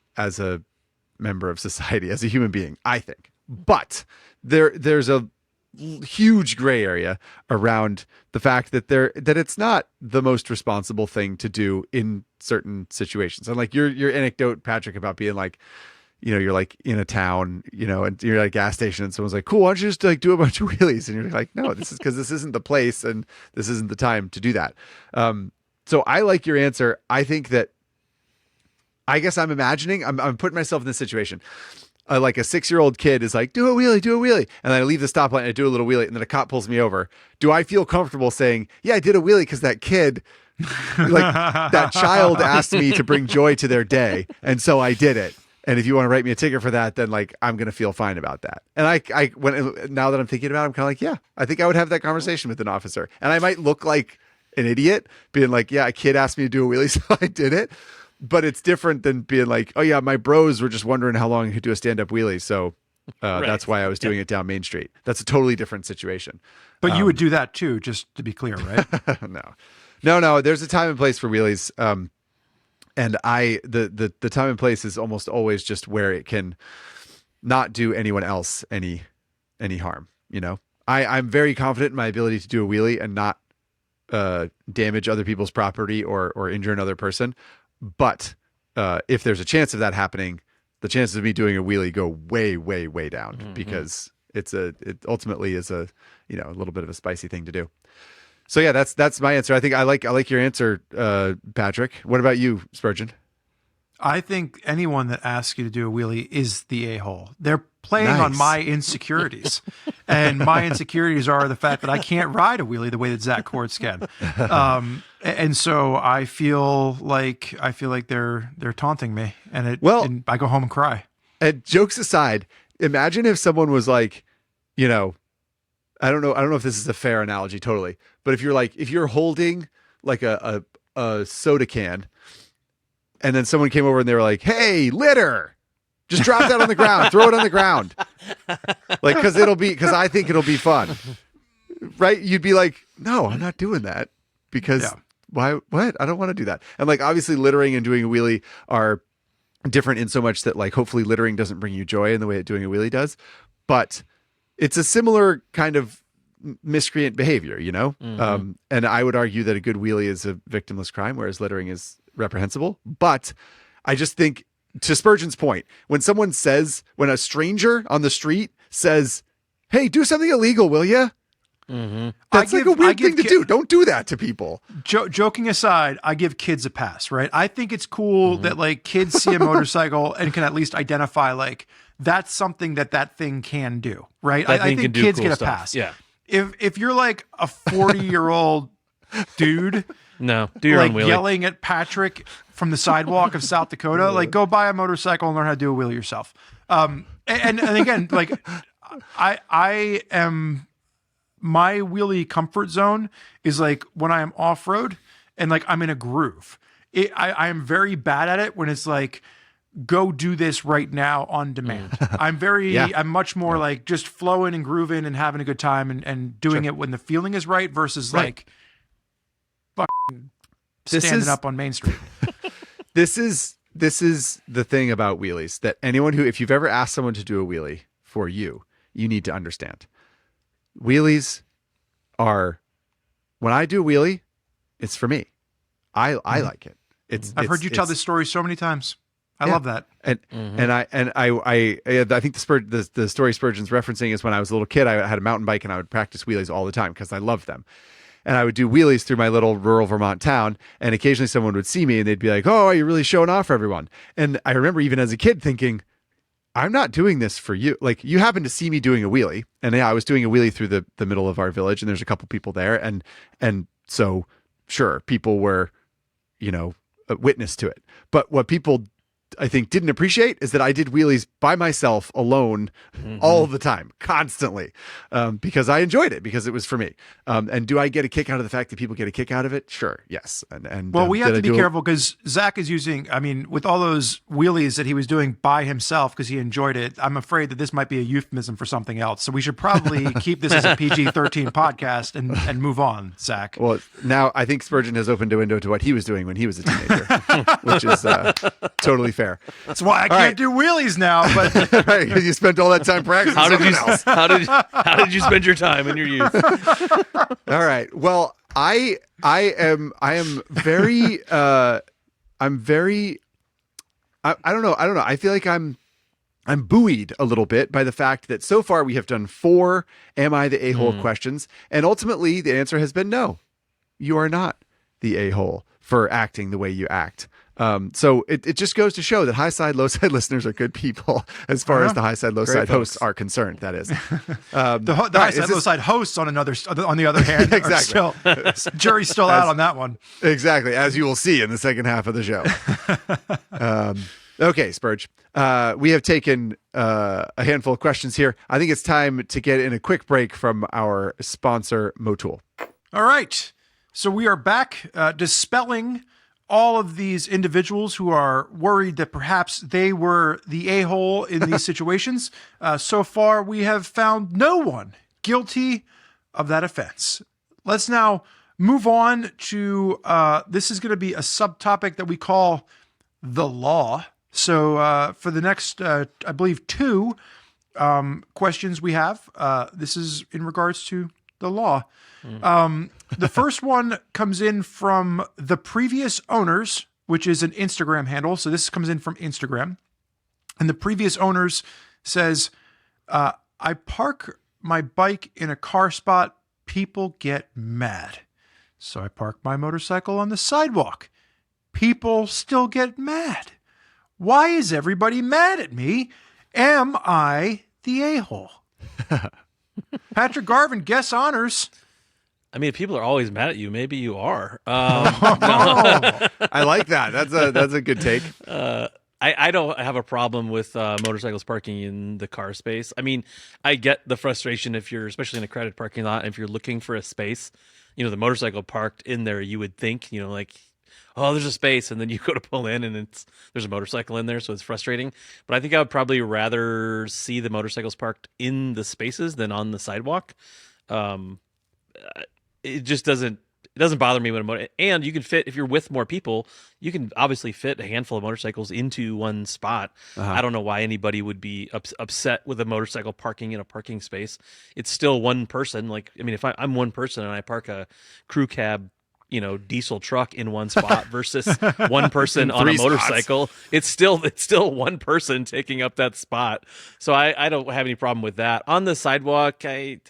member of society, as a human being, I think. But there's a huge gray area around the fact that it's not the most responsible thing to do in certain situations. And like your anecdote, Patrick, about being like, you're like in a town, and you're at a gas station and someone's like, cool, why don't you just like do a bunch of wheelies? And you're like, no, this is because this isn't the place and this isn't the time to do that. So I like your answer. I think that, I guess I'm imagining, I'm putting myself in this situation. Like a 6-year-old kid is like, do a wheelie. And then I leave the stoplight and I do a little wheelie and then a cop pulls me over. Do I feel comfortable saying, yeah, I did a wheelie because that kid, like that child asked me to bring joy to their day. And so I did it. And if you want to write me a ticket for that, then like, I'm going to feel fine about that. And now that I'm thinking about it, I'm kind of like, yeah, I think I would have that conversation with an officer. And I might look like an idiot being like, yeah, a kid asked me to do a wheelie, so I did it. But it's different than being like, oh yeah, my bros were just wondering how long I could do a stand-up wheelie. So that's why I was doing it down Main Street. That's a totally different situation. But you would do that too, just to be clear, right? No. There's a time and place for wheelies. And the time and place is almost always just where it can not do anyone else any harm. I'm very confident in my ability to do a wheelie and not damage other people's property or injure another person. But if there's a chance of that happening, the chances of me doing a wheelie go way, way, way down because it ultimately is a little bit of a spicy thing to do. So yeah, that's my answer. I think I like your answer, Patrick. What about you, Spurgeon? I think anyone that asks you to do a wheelie is the a-hole. They're playing on my insecurities. And my insecurities are the fact that I can't ride a wheelie the way that Zach Quartz can. And so I feel like they're taunting me, and I go home and cry. And jokes aside, imagine if someone was like, I don't know if this is a fair analogy totally, but if you're holding like a soda can, and then someone came over and they were like, hey, litter, just drop that on the ground, throw it on the ground. Like, because I think it'll be fun. Right? You'd be like, no, I'm not doing that because why? What? I don't want to do that. And like, obviously littering and doing a wheelie are different in so much that like, hopefully littering doesn't bring you joy in the way that doing a wheelie does, but it's a similar kind of miscreant behavior, And I would argue that a good wheelie is a victimless crime, whereas littering is reprehensible. But I just think, to Spurgeon's point, when a stranger on the street says, hey, do something illegal, will you? That's like a weird thing to do. Don't do that to people. Joking aside, I give kids a pass, right? I think it's cool that like kids see a motorcycle and can at least identify like that's something that thing can do, right? I think kids get a pass. Yeah. If you're like a 40-year-old dude, no, do your own wheelie. Yelling at Patrick from the sidewalk of South Dakota, like go buy a motorcycle and learn how to do a wheelie yourself. And again, like I am. My wheelie comfort zone is like when I am off road and like I'm in a groove. I am very bad at it when it's like, go do this right now on demand. I'm much more like just flowing and grooving and having a good time and doing it when the feeling is right versus like standing up on Main Street. This is the thing about wheelies that if you've ever asked someone to do a wheelie for you, you need to understand. Wheelies are, when I do a wheelie, it's for me. I like it. I've heard you tell this story so many times. I love that. And I think the story Spurgeon's referencing is when I was a little kid, I had a mountain bike and I would practice wheelies all the time because I loved them. And I would do wheelies through my little rural Vermont town. And occasionally someone would see me and they'd be like, "Oh, you're really showing off for everyone." And I remember even as a kid thinking, I'm not doing this for you. Like, you happen to see me doing a wheelie, and I was doing a wheelie through the middle of our village, and there's a couple people there, and so sure, people were, a witness to it. But what people, I think, didn't appreciate is that I did wheelies by myself, alone, all the time, constantly, because I enjoyed it, because it was for me. And do I get a kick out of the fact that people get a kick out of it? Sure, yes. And well, we have to be careful because Zach is using, with all those wheelies that he was doing by himself because he enjoyed it, I'm afraid that this might be a euphemism for something else. So we should probably keep this as a PG-13 podcast and move on, Zach. Well, now I think Spurgeon has opened a window to what he was doing when he was a teenager, which is totally fair. That's why I can't do wheelies now. But right, because you spent all that time practicing something else. How did you spend your time in your youth? All right. Well, I am very I don't know. I feel like I'm buoyed a little bit by the fact that so far we have done 4 "Am I the a-hole" questions, and ultimately the answer has been no. You are not the a-hole for acting the way you act. So it just goes to show that high side, low side listeners are good people as far as the high side, low side hosts are concerned. That is, the high side, low side hosts on the other hand, exactly. Jury's still out on that one. Exactly, as you will see in the second half of the show. Okay, Spurge, we have taken a handful of questions here. I think it's time to get in a quick break from our sponsor, Motul. All right, so we are back dispelling all of these individuals who are worried that perhaps they were the a-hole in these situations. So far, we have found no one guilty of that offense. Let's now move on to, this is going to be a subtopic that we call the law. So for the next, I believe, 2 questions we have, this is in regards to the law. The first one comes in from the previous owners, which is an Instagram handle. So this comes in from Instagram. And the previous owners says, I park my bike in a car spot. People get mad. So I park my motorcycle on the sidewalk. People still get mad. Why is everybody mad at me? Am I the a-hole? Patrick Garvin, guess honors. I mean, if people are always mad at you, maybe you are. I like that. That's a good take. I don't have a problem with motorcycles parking in the car space. I mean, I get the frustration if you're, especially in a crowded parking lot, if you're looking for a space, the motorcycle parked in there, you would think, like, oh, there's a space, and then you go to pull in and there's a motorcycle in there, so it's frustrating. But I think I would probably rather see the motorcycles parked in the spaces than on the sidewalk. It just doesn't bother me when and you can fit, if you're with more people, you can obviously fit a handful of motorcycles into one spot. I don't know why anybody would be upset with a motorcycle parking in a parking space. It's still one person. Like, I mean, if I'm one person and I park a crew cab diesel truck in one spot versus one person on a Three motorcycle. It's still one person taking up that spot. So I don't have any problem with that. On the sidewalk, I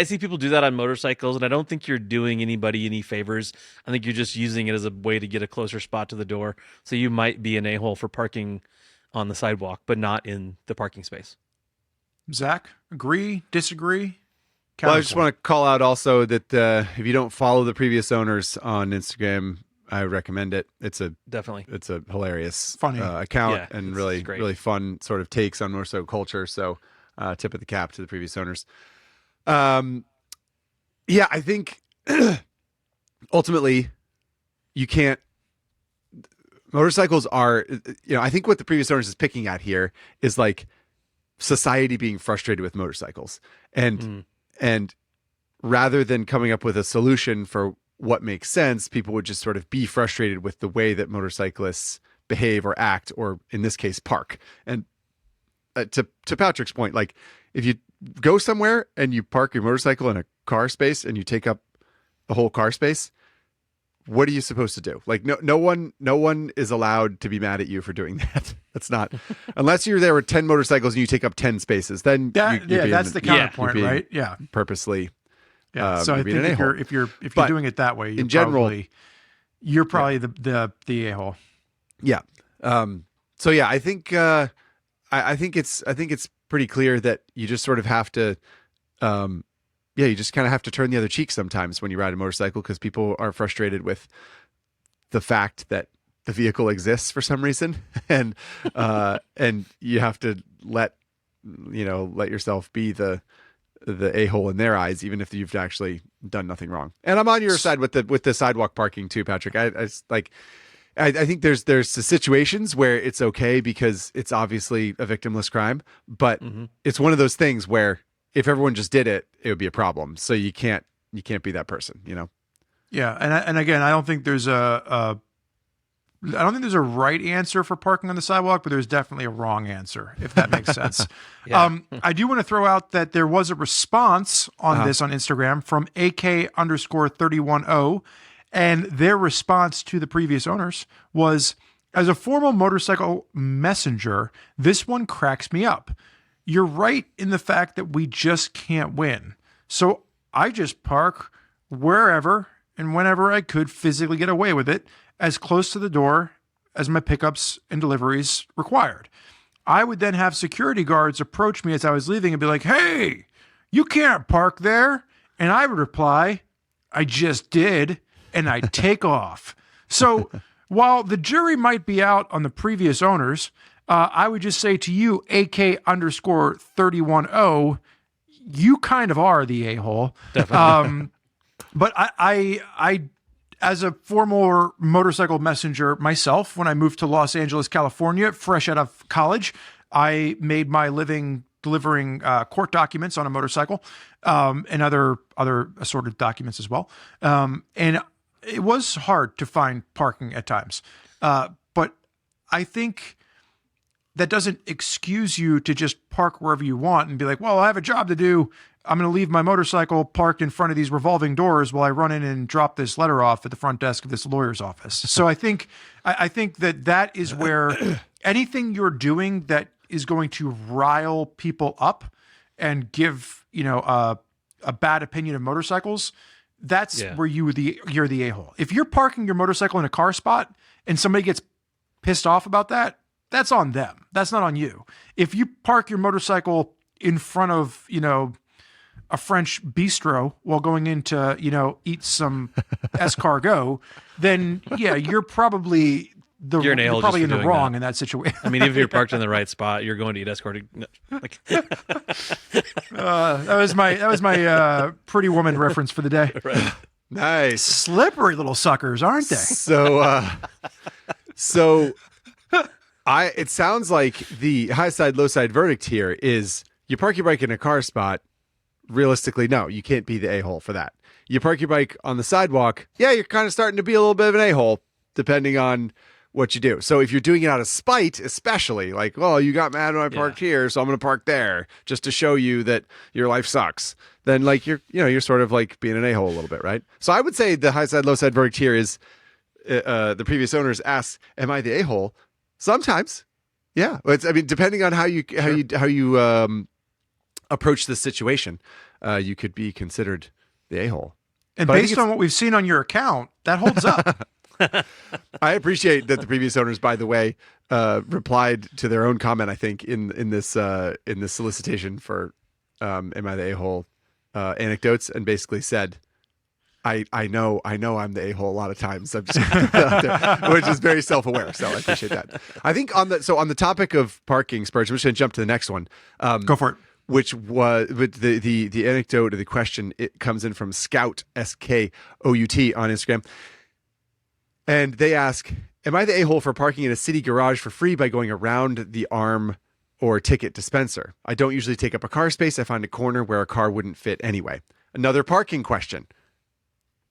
see people do that on motorcycles, and I don't think you're doing anybody any favors. I think you're just using it as a way to get a closer spot to the door. So you might be an a-hole for parking on the sidewalk, but not in the parking space. Zach, agree, disagree? Well, I just want to call out also that if you don't follow the previous owners on Instagram, I recommend it. It's a hilarious, funny account, and really great. really fun sort of takes on motorcycle culture. So, tip of the cap to the previous owners. I think ultimately you can't. Motorcycles are, I think what the previous owners is picking at here is like society being frustrated with motorcycles, and rather than coming up with a solution for what makes sense, people would just sort of be frustrated with the way that motorcyclists behave or act, or in this case, park. And to Patrick's point, like if you go somewhere and you park your motorcycle in a car space and you take up the whole car space, what are you supposed to do? Like no one is allowed to be mad at you for doing that. That's not, unless you're there with 10 motorcycles and you take up 10 spaces, then that's the counterpoint, right? Yeah. Purposely. So I think if you're doing it that way, you're probably the a-hole. Yeah. I think I think it's pretty clear that you just sort of have to you just kind of have to turn the other cheek sometimes when you ride a motorcycle, because people are frustrated with the fact that the vehicle exists for some reason, and you have to let yourself be the a-hole in their eyes, even if you've actually done nothing wrong. And I'm on your side with the sidewalk parking too, Patrick. I think there's the situations where it's okay because it's obviously a victimless crime, but it's one of those things where if everyone just did it, it would be a problem. So you can't be that person, Yeah, and again, I don't think there's a right answer for parking on the sidewalk, but there's definitely a wrong answer, if that makes sense. I do want to throw out that there was a response on this on Instagram from AK_310, and their response to the previous owners was, as a formal motorcycle messenger, this one cracks me up. You're right in the fact that we just can't win. So I just park wherever and whenever I could physically get away with it, as close to the door as my pickups and deliveries required. I would then have security guards approach me as I was leaving and be like, "Hey, you can't park there." And I would reply, "I just did," and I'd take off. So while the jury might be out on the previous owners, I would just say to you, AK_310, you kind of are the a-hole. Definitely. But I, as a former motorcycle messenger myself, when I moved to Los Angeles, California, fresh out of college, I made my living delivering court documents on a motorcycle, and other assorted documents as well. And it was hard to find parking at times. But I think that doesn't excuse you to just park wherever you want and be like, well, I have a job to do. I'm going to leave my motorcycle parked in front of these revolving doors while I run in and drop this letter off at the front desk of this lawyer's office. So I think that is where anything you're doing that is going to rile people up and give, a bad opinion of motorcycles, that's where you're the a-hole. If you're parking your motorcycle in a car spot and somebody gets pissed off about that, that's on them. That's not on you. If you park your motorcycle in front of, a French bistro while going in to, eat some escargot, then you're probably you're in the wrong in that situation. I mean, even if you're parked in the right spot, you're going to eat escargot. That was my Pretty Woman reference for the day. Right. Nice. Slippery little suckers, aren't they? It sounds like the high side, low side verdict here is you park your bike in a car spot. Realistically, no, you can't be the a-hole for that. You park your bike on the sidewalk. Yeah, you're kind of starting to be a little bit of an a-hole, depending on what you do. So if you're doing it out of spite, especially like, well, you got mad when I parked here, so I'm going to park there just to show you that your life sucks. Then like you're sort of like being an a-hole a little bit, right? So I would say the high side, low side verdict here is the previous owners ask, am I the a-hole? Sometimes. Yeah. Depending on how you approach the situation, you could be considered the a-hole. And based on what we've seen on your account, that holds up. I appreciate that the previous owners, by the way, replied to their own comment, I think, in this solicitation for am I the a-hole anecdotes, and basically said, I know I'm the a-hole a lot of times. I'm just which is very self-aware. So I appreciate that. I think on the topic of parking, Spurge, I'm just going to jump to the next one. Go for it. Which was the anecdote or the question, it comes in from Scout SKOUT on Instagram. And they ask, am I the a-hole for parking in a city garage for free by going around the arm or ticket dispenser? I don't usually take up a car space. I find a corner where a car wouldn't fit anyway. Another parking question.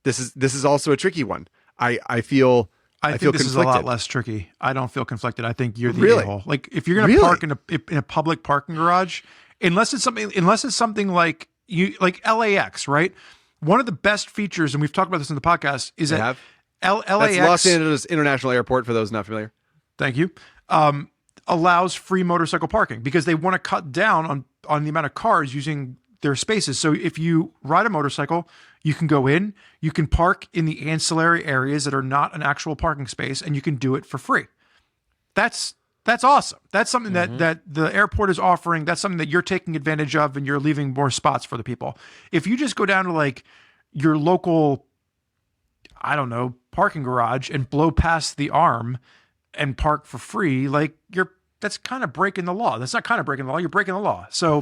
This is also a tricky one. I feel this conflicted. is a lot less tricky. I don't feel conflicted. I think you're the a-hole. Like if you're going to park in a public parking garage, unless it's something like LAX, right? One of the best features, and we've talked about this in the podcast, is that LAX, that's Los Angeles International Airport, for those not familiar. Thank you. Allows free motorcycle parking because they want to cut down on the amount of cars using their spaces. So if you ride a motorcycle, you can go in, you can park in the ancillary areas that are not an actual parking space, and you can do it for free. That's awesome. That's something that the airport is offering. That's something that you're taking advantage of, and you're leaving more spots for the people. If you just go down to like your local, I don't know, parking garage and blow past the arm and park for free, like that's kind of breaking the law. That's not kind of breaking the law. You're breaking the law. So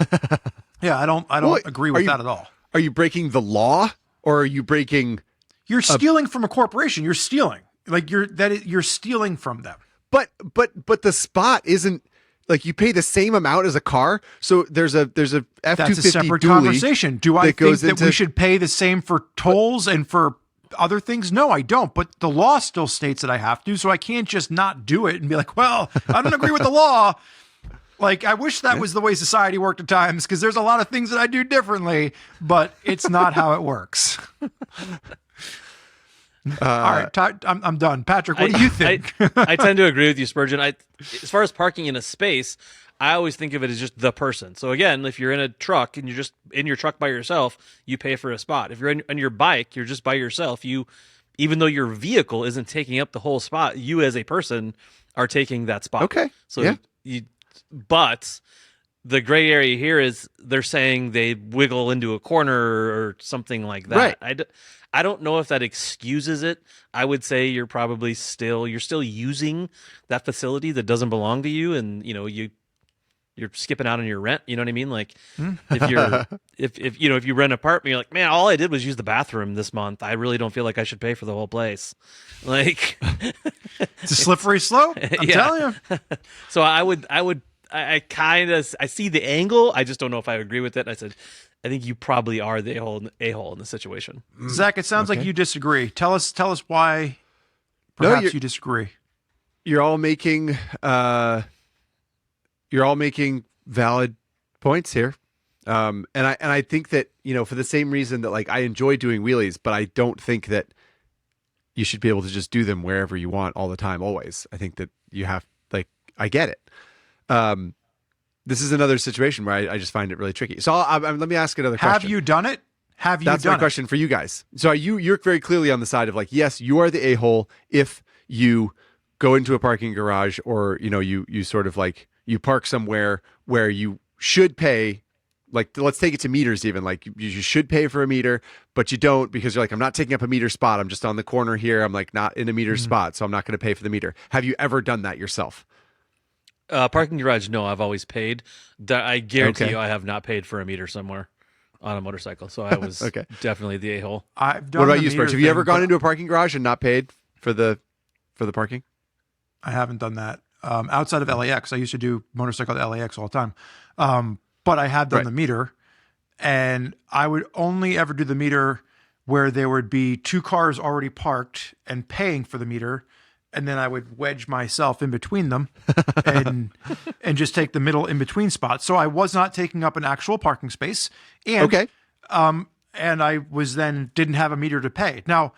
yeah, I don't agree with that at all. Are you breaking the law, or are you breaking? You're stealing from a corporation. You're stealing. Like you're stealing from them. But the spot isn't like you pay the same amount as a car. So there's a F-250 That's a separate dually conversation. Do I think that we should pay the same for tolls and for other things? No, I don't. But the law still states that I have to, so I can't just not do it and be like, well, I don't agree with the law. Like, I wish that was the way society worked at times, because there's a lot of things that I do differently, but it's not how it works. All right, I'm done. Patrick, what do you think? I tend to agree with you, Spurgeon. As far as parking in a space, I always think of it as just the person. So again, if you're in a truck and you're just in your truck by yourself, you pay for a spot. If you're on your bike, you're just by yourself. Even though your vehicle isn't taking up the whole spot, you as a person are taking that spot. Okay. So but the gray area here is they're saying they wiggle into a corner or something like that. Right. I don't know if that excuses it. I would say you're still using that facility that doesn't belong to you, and you're skipping out on your rent. You know what I mean? Like if you rent an apartment, you're like, man, all I did was use the bathroom this month. I really don't feel like I should pay for the whole place. Like it's a slippery slope. I'm telling you. So I see the angle. I just don't know if I agree with it. I think you probably are the a-hole in the situation. Zach, it sounds like you disagree. Tell us why perhaps you disagree. You're all making valid points here. And I think that, for the same reason that like I enjoy doing wheelies, but I don't think that you should be able to just do them wherever you want all the time, always. I think that you have, I get it. This is another situation where I just find it really tricky. So let me ask another question. Have you done it? That's my question for you guys. So you're very clearly on the side of like, yes, you are the a-hole if you go into a parking garage, or, you sort of like you park somewhere where you should pay. Like, let's take it to meters even. Like, you should pay for a meter, but you don't, because you're like, I'm not taking up a meter spot. I'm just on the corner here. I'm like not in a meter spot, so I'm not going to pay for the meter. Have you ever done that yourself? Parking garage, no, I've always paid. I guarantee you I have not paid for a meter somewhere on a motorcycle. So I was definitely the a-hole. I've done. What about you, Spurge? Have you ever gone into a parking garage and not paid for the parking? I haven't done that. Outside of LAX, I used to do motorcycle at LAX all the time. But I have done the meter, and I would only ever do the meter where there would be two cars already parked and paying for the meter, and then I would wedge myself in between them and just take the middle in between spot. So I was not taking up an actual parking space. And, Okay. And I was then didn't have a meter to pay. Now,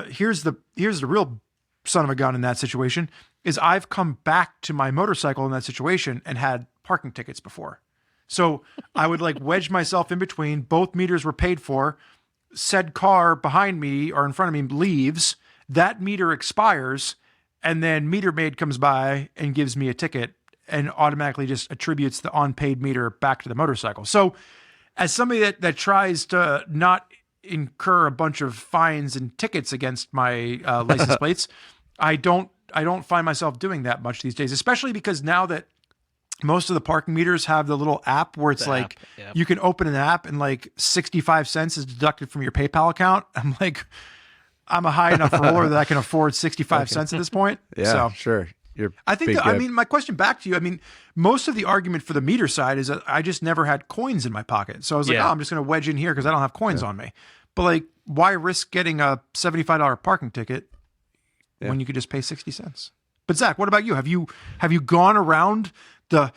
here's the real son of a gun in that situation is I've come back to my motorcycle in that situation and had parking tickets before. So I would like wedge myself in between. Both meters were paid for. Said car behind me or in front of me leaves. That meter expires, and then meter maid comes by and gives me a ticket and automatically just attributes the unpaid meter back to the motorcycle. So as somebody that tries to not incur a bunch of fines and tickets against my license plates, I don't find myself doing that much these days, especially because now that most of the parking meters have the little app where it's like you can open an app and like 65 cents is deducted from your PayPal account. I'm like, I'm a high enough roller that I can afford 65 cents at this point. Yeah, so, sure. I think my question back to you, most of the argument for the meter side is that I just never had coins in my pocket. So I was like, I'm just going to wedge in here because I don't have coins on me. But like, why risk getting a $75 parking ticket when you could just pay 60 cents? But Zach, what about you? Have you gone around the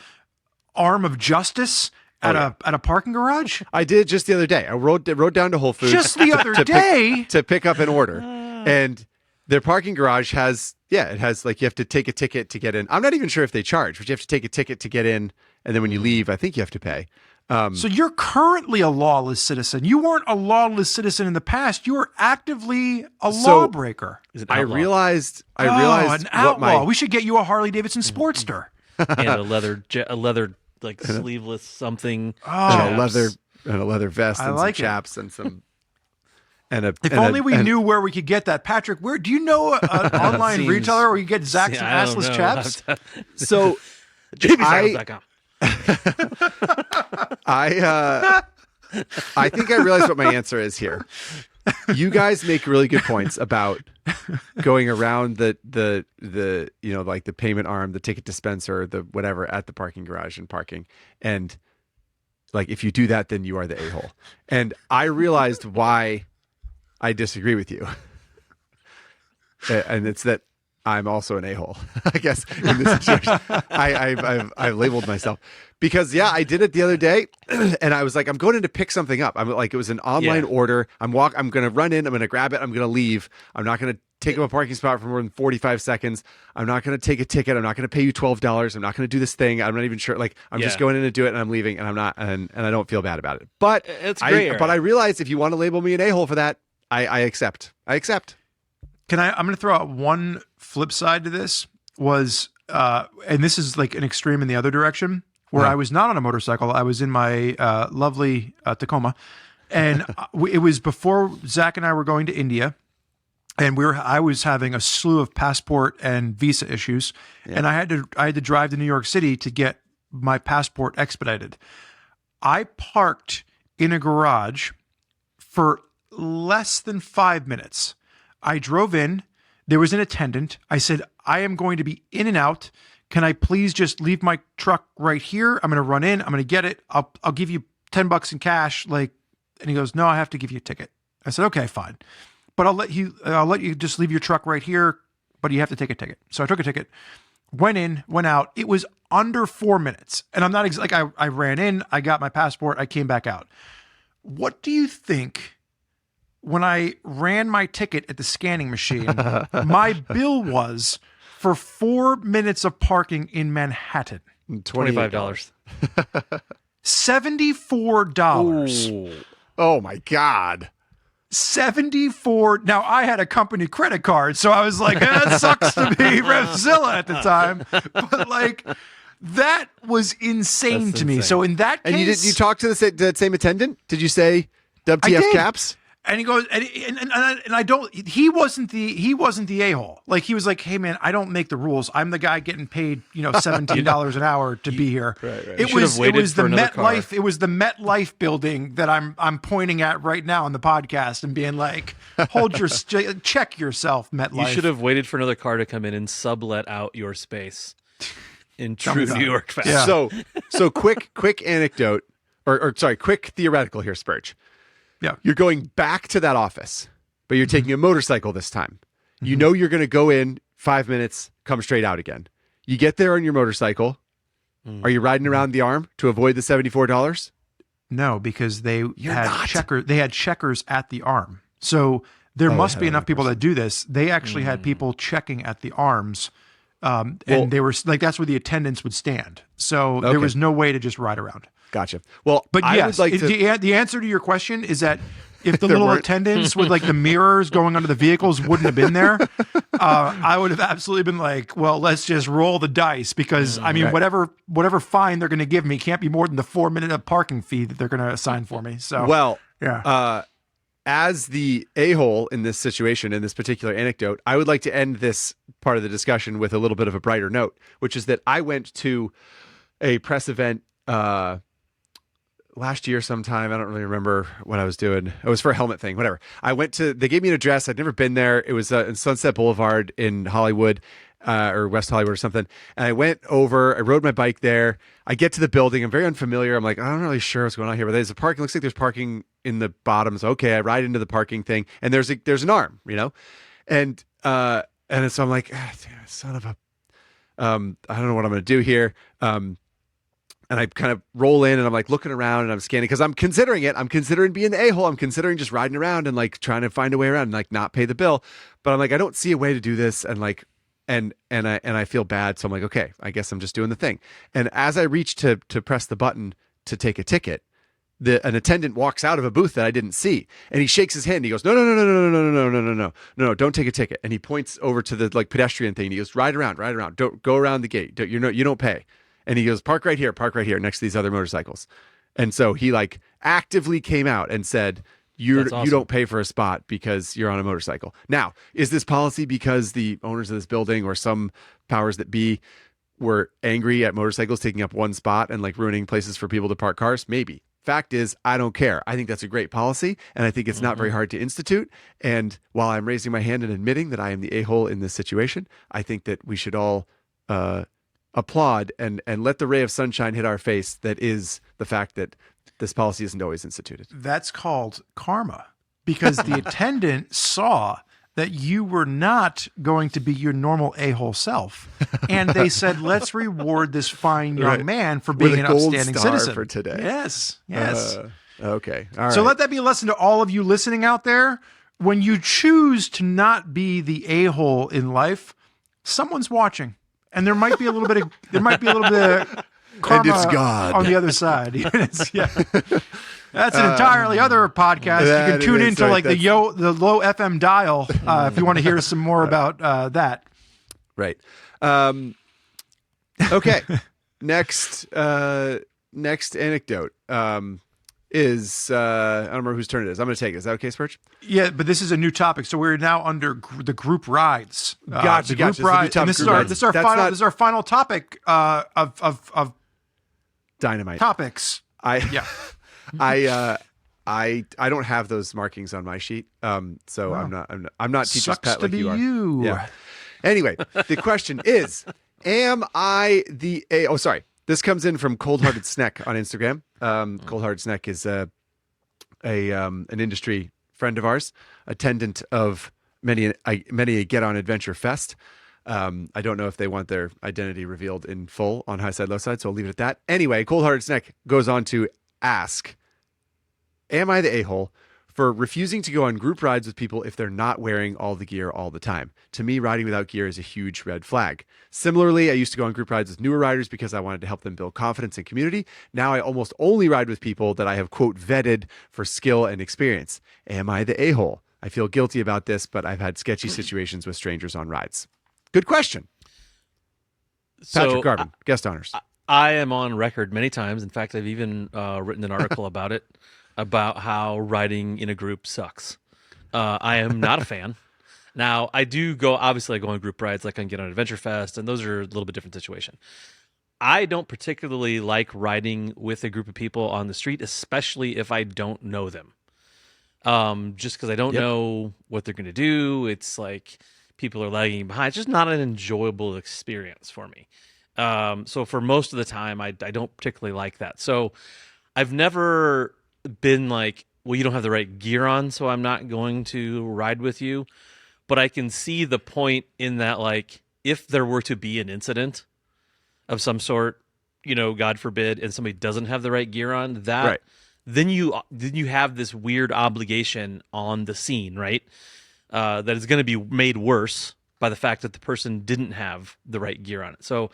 arm of justice at a parking garage? I did just the other day. I rode down to Whole Foods just the other day to pick up an order, and their parking garage has like you have to take a ticket to get in. I'm not even sure if they charge, but you have to take a ticket to get in, and then when you leave, I think you have to pay. So you're currently a lawless citizen. You weren't a lawless citizen in the past. You were actively a lawbreaker. I realized an outlaw. We should get you a Harley Davidson Sportster and a leather like sleeveless something. And a leather vest and some chaps and some. If only we knew where we could get that. Patrick, where do you know an online retailer where you get Zack's and assless chaps? So JBSaddles.com. I think I realize what my answer is here. You guys make really good points about going around the like the payment arm, the ticket dispenser, the whatever at the parking garage and parking. And like if you do that, then you are the a-hole. And I realized why I disagree with you. And it's that I'm also an a-hole, I guess, in this situation. I've labeled myself because I did it the other day and I was like, I'm going in to pick something up. I'm like, it was an online order. I'm going to run in, I'm going to grab it. I'm going to leave. I'm not going to take up a parking spot for more than 45 seconds. I'm not going to take a ticket. I'm not going to pay you $12. I'm not going to do this thing. I'm not even sure. Like I'm just going in to do it and I'm leaving and I'm not, and I don't feel bad about it, but it's great. But I realized if you want to label me an a-hole for that, I accept. I'm going to throw out one flip side to this was, and this is like an extreme in the other direction where I was not on a motorcycle. I was in my lovely Tacoma, and it was before Zach and I were going to India, and I was having a slew of passport and visa issues, and I had to drive to New York City to get my passport expedited. I parked in a garage for less than 5 minutes. I drove in. There was an attendant. I said, I am going to be in and out. Can I please just leave my truck right here? I'm going to run in. I'm going to get it. I'll give you $10 in cash. And he goes, no, I have to give you a ticket. I said, okay, fine. But I'll let you just leave your truck right here, but you have to take a ticket. So I took a ticket, went in, went out. It was under 4 minutes. And I'm not I ran in, I got my passport, I came back out. What do you think? When I ran my ticket at the scanning machine, my bill was for 4 minutes of parking in Manhattan. $25. $74. Ooh. Oh my God. 74. Now I had a company credit card, so I was like, that sucks to be Revzilla at the time. But like, that was insane to me. So in that case, and you talked to that same attendant? Did you say WTF caps? And he goes, and I don't. He wasn't the a-hole. Like he was like, hey man, I don't make the rules. I'm the guy getting paid, $17 an hour to be here. Right. It was the MetLife. It was the MetLife building that I'm pointing at right now on the podcast and being like, check yourself, MetLife. You should have waited for another car to come in and sublet out your space in true New York fashion. Yeah. So quick anecdote, or sorry, quick theoretical here, Spurg. Yeah. You're going back to that office, but you're taking a motorcycle this time. You know you're going to go in, 5 minutes, come straight out again. You get there on your motorcycle. Are you riding around the arm to avoid the $74? No, because they had checkers at the arm. So there must be enough people that do this. They actually had people checking at the arms, and they were like, that's where the attendants would stand. So there was no way to just ride around. Gotcha. Well, but yes, the answer to your question is that if the little attendants with like the mirrors going under the vehicles wouldn't have been there, I would have absolutely been like, well, let's just roll the dice, because I mean, whatever fine they're going to give me can't be more than the 4-minute parking fee that they're going to assign for me. So, as the a-hole in this situation, in this particular anecdote, I would like to end this part of the discussion with a little bit of a brighter note, which is that I went to a press event last year sometime. I don't really remember what I was doing. It was for a helmet thing, whatever. They gave me an address. I'd never been there. It was in Sunset Boulevard in Hollywood, or West Hollywood or something. And I went over, I rode my bike there. I get to the building. I'm very unfamiliar. I'm like, I'm not really sure what's going on here, but there's a parking. Looks like there's parking in the bottoms. Okay. I ride into the parking thing, and there's an arm, and so I'm like, son of a, I don't know what I'm going to do here. And I kind of roll in, and I'm like looking around, and I'm scanning because I'm considering it. I'm considering being the a-hole. I'm considering just riding around and like trying to find a way around and like not pay the bill. But I'm like, I don't see a way to do this. And like, and I feel bad. So I'm like, okay, I guess I'm just doing the thing. And as I reach to press the button to take a ticket, an attendant walks out of a booth that I didn't see, and he shakes his hand. He goes, no, don't take a ticket. And he points over to the like pedestrian thing. He goes, ride around. Don't go around the gate. You don't pay. And he goes, park right here next to these other motorcycles. And so he like actively came out and said, you don't pay for a spot because you're on a motorcycle. Now, is this policy because the owners of this building or some powers that be were angry at motorcycles taking up one spot and like ruining places for people to park cars? Maybe. Fact is, I don't care. I think that's a great policy, and I think it's not very hard to institute. And while I'm raising my hand and admitting that I am the a-hole in this situation, I think that we should all applaud and let the ray of sunshine hit our face. That is the fact that this policy isn't always instituted. That's called karma, because the attendant saw that you were not going to be your normal a-hole self, and they said, let's reward this fine young man for being an upstanding citizen for today. Yes. Okay. All right. So let that be a lesson to all of you listening out there. When you choose to not be the a-hole in life, someone's watching. And there might be a little bit of karma, and it's God on the other side. That's an entirely other podcast. You can tune into like the low FM dial if you want to hear some more about that. Right. Okay. Next anecdote is I don't remember whose turn it is. I'm going to take it. Is that okay, Spurge? Yeah, but this is a new topic, so we're now under the group rides. Gotcha. And this is our final topic of dynamite topics. I don't have those markings on my sheet, so wow. I'm not teacher's pet like you are. Yeah. Anyway, the question is, am I the a? Oh, sorry. This comes in from Cold Hearted Snack on Instagram. Cold Hearted Snack is an industry friend of ours, attendant of many a Get On Adventure Fest. I don't know if they want their identity revealed in full on High Side, Low Side, so I'll leave it at that. Anyway, Cold Hearted Snack goes on to ask, am I the a-hole for refusing to go on group rides with people if they're not wearing all the gear all the time? To me, riding without gear is a huge red flag. Similarly, I used to go on group rides with newer riders because I wanted to help them build confidence and community. Now I almost only ride with people that I have, quote, vetted for skill and experience. Am I the a-hole? I feel guilty about this, but I've had sketchy situations with strangers on rides. Good question. Patrick Garvin, guest honors. I am on record many times. In fact, I've even written an article about it, about how riding in a group sucks. I am not a fan. Now, I go on group rides like on Get On Adventure Fest, and those are a little bit different situation. I don't particularly like riding with a group of people on the street, especially if I don't know them. Just because I don't know what they're going to do. It's like people are lagging behind. It's just not an enjoyable experience for me. So for most of the time, I don't particularly like that. So I've never been like, well, you don't have the right gear on, so I'm not going to ride with you. but I can see the point in that, like, if there were to be an incident of some sort, God forbid, and somebody doesn't have the right gear on, that then you have this weird obligation on the scene, right? That is going to be made worse by the fact that the person didn't have the right gear on it. So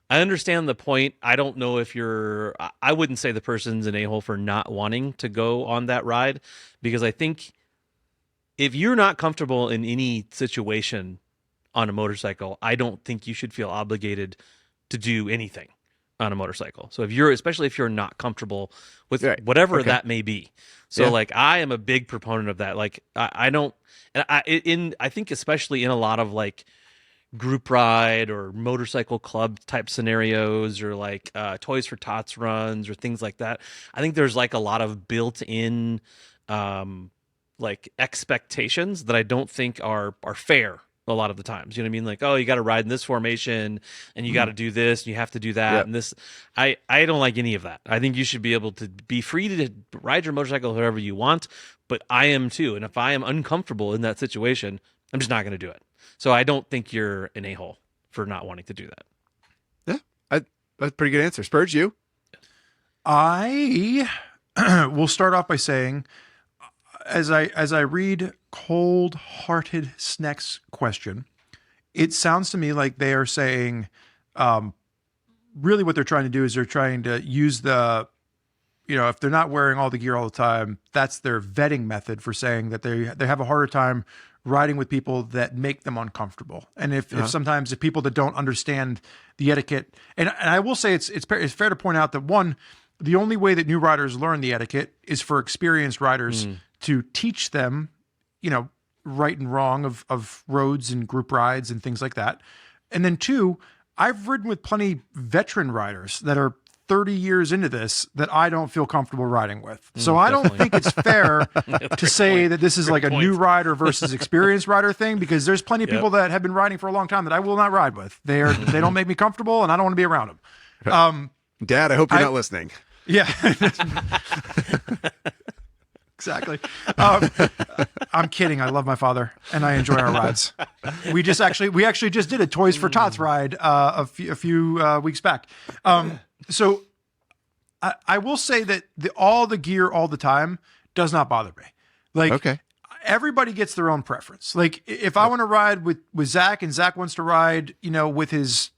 I understand the point. I don't know if I wouldn't say the person's an a-hole for not wanting to go on that ride, because I think if you're not comfortable in any situation on a motorcycle, I don't think you should feel obligated to do anything on a motorcycle. So especially if you're not comfortable with whatever that may be. So like, I am a big proponent of that. Like, I don't, and I think especially in a lot of like group ride or motorcycle club type scenarios, or like Toys for Tots runs or things like that, I think there's like a lot of built-in like expectations that I don't think are fair a lot of the times. You know what I mean? Like, oh, you got to ride in this formation and you got to do this and you have to do that. And this, I don't like any of that. I think you should be able to be free to ride your motorcycle however you want, but I am too. And if I am uncomfortable in that situation, I'm just not going to do it. So I don't think you're an a-hole for not wanting to do that. Yeah. That's a pretty good answer. Spurge, you? I will start off by saying, as I read Cold-Hearted Sneck's question, it sounds to me like they are saying, really what they're trying to do is they're trying to use if they're not wearing all the gear all the time, that's their vetting method for saying that they have a harder time riding with people that make them uncomfortable. And if sometimes people that don't understand the etiquette, and I will say it's fair to point out that, one, the only way that new riders learn the etiquette is for experienced riders to teach them, right and wrong of roads and group rides and things like that. And then two, I've ridden with plenty veteran riders that are 30 years into this that I don't feel comfortable riding with. So I don't think it's fair to say that this is like a new rider versus experienced rider thing, because there's plenty of people that have been riding for a long time that I will not ride with. They don't make me comfortable, and I don't want to be around them. Dad, I hope you're not listening. Yeah. Exactly. I'm kidding. I love my father and I enjoy our rides. We actually just did a Toys for Tots ride a few weeks back. So I will say that all the gear all the time does not bother me. Like, everybody gets their own preference. Like, if I want to ride with Zach and Zach wants to ride, with his,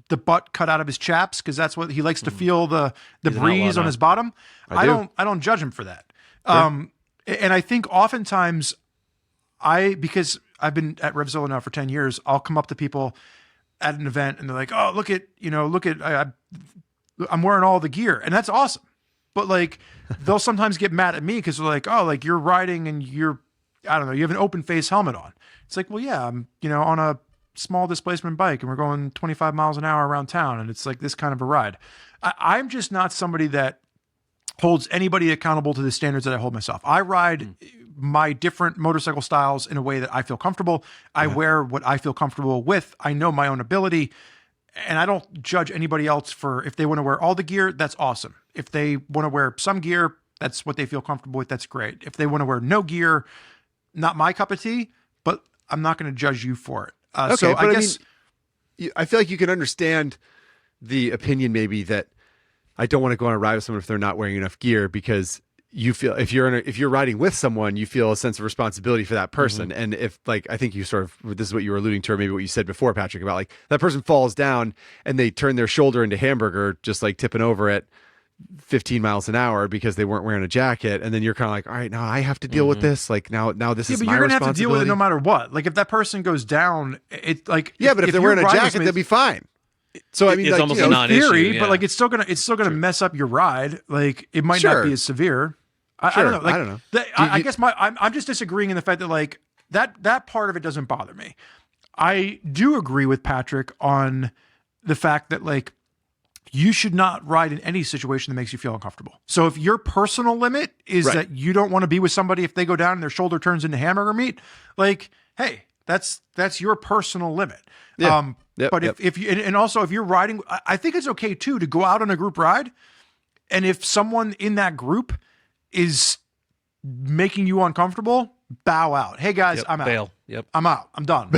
the butt cut out of his chaps, because that's what he likes to feel, the breeze on his bottom. I don't judge him for that. Sure. And I think oftentimes because I've been at Revzilla now for 10 years, I'll come up to people at an event and they're like, "Oh, look at I'm wearing all the gear," and that's awesome. But like, they'll sometimes get mad at me because they're like, "Oh, like, you're riding and you have an open face helmet on." It's like, well, yeah, I'm on a small displacement bike and we're going 25 miles an hour around town, and it's like this kind of a ride. I'm just not somebody that holds anybody accountable to the standards that I hold myself. I ride my different motorcycle styles in a way that I feel comfortable. I wear what I feel comfortable with. I know my own ability, and I don't judge anybody else for, if they want to wear all the gear, that's awesome. If they want to wear some gear, that's what they feel comfortable with, that's great. If they want to wear no gear, not my cup of tea, but I'm not going to judge you for it. So I guess I feel like you can understand the opinion maybe that I don't want to go on a ride with someone if they're not wearing enough gear, because you feel if you're riding with someone, you feel a sense of responsibility for that person. And if, like, I think you sort of, this is what you were alluding to, or maybe what you said before, Patrick, about like that person falls down and they turn their shoulder into hamburger, just like tipping over at 15 miles an hour because they weren't wearing a jacket, and then you're kind of like, all right, now I have to deal with this. Like, now this is my responsibility. But you're gonna have to deal with it no matter what. Like, if that person goes down, it's like, but if they're wearing a jacket, they'll be fine. So I mean, it's like, almost a non-issue, theory, but like, it's still gonna mess up your ride. Like, it might not be as severe. I don't know. Like, I don't know. I guess I'm just disagreeing in the fact that, like, that part of it doesn't bother me. I do agree with Patrick on the fact that, like, you should not ride in any situation that makes you feel uncomfortable. So if your personal limit is that you don't want to be with somebody if they go down and their shoulder turns into hamburger meat, like, hey, that's your personal limit. Yeah. But if you, and also if you're riding, I think it's okay too to go out on a group ride, and if someone in that group is making you uncomfortable, bow out. Hey guys, Yep, I'm out. bail. Yep. I'm out. I'm done.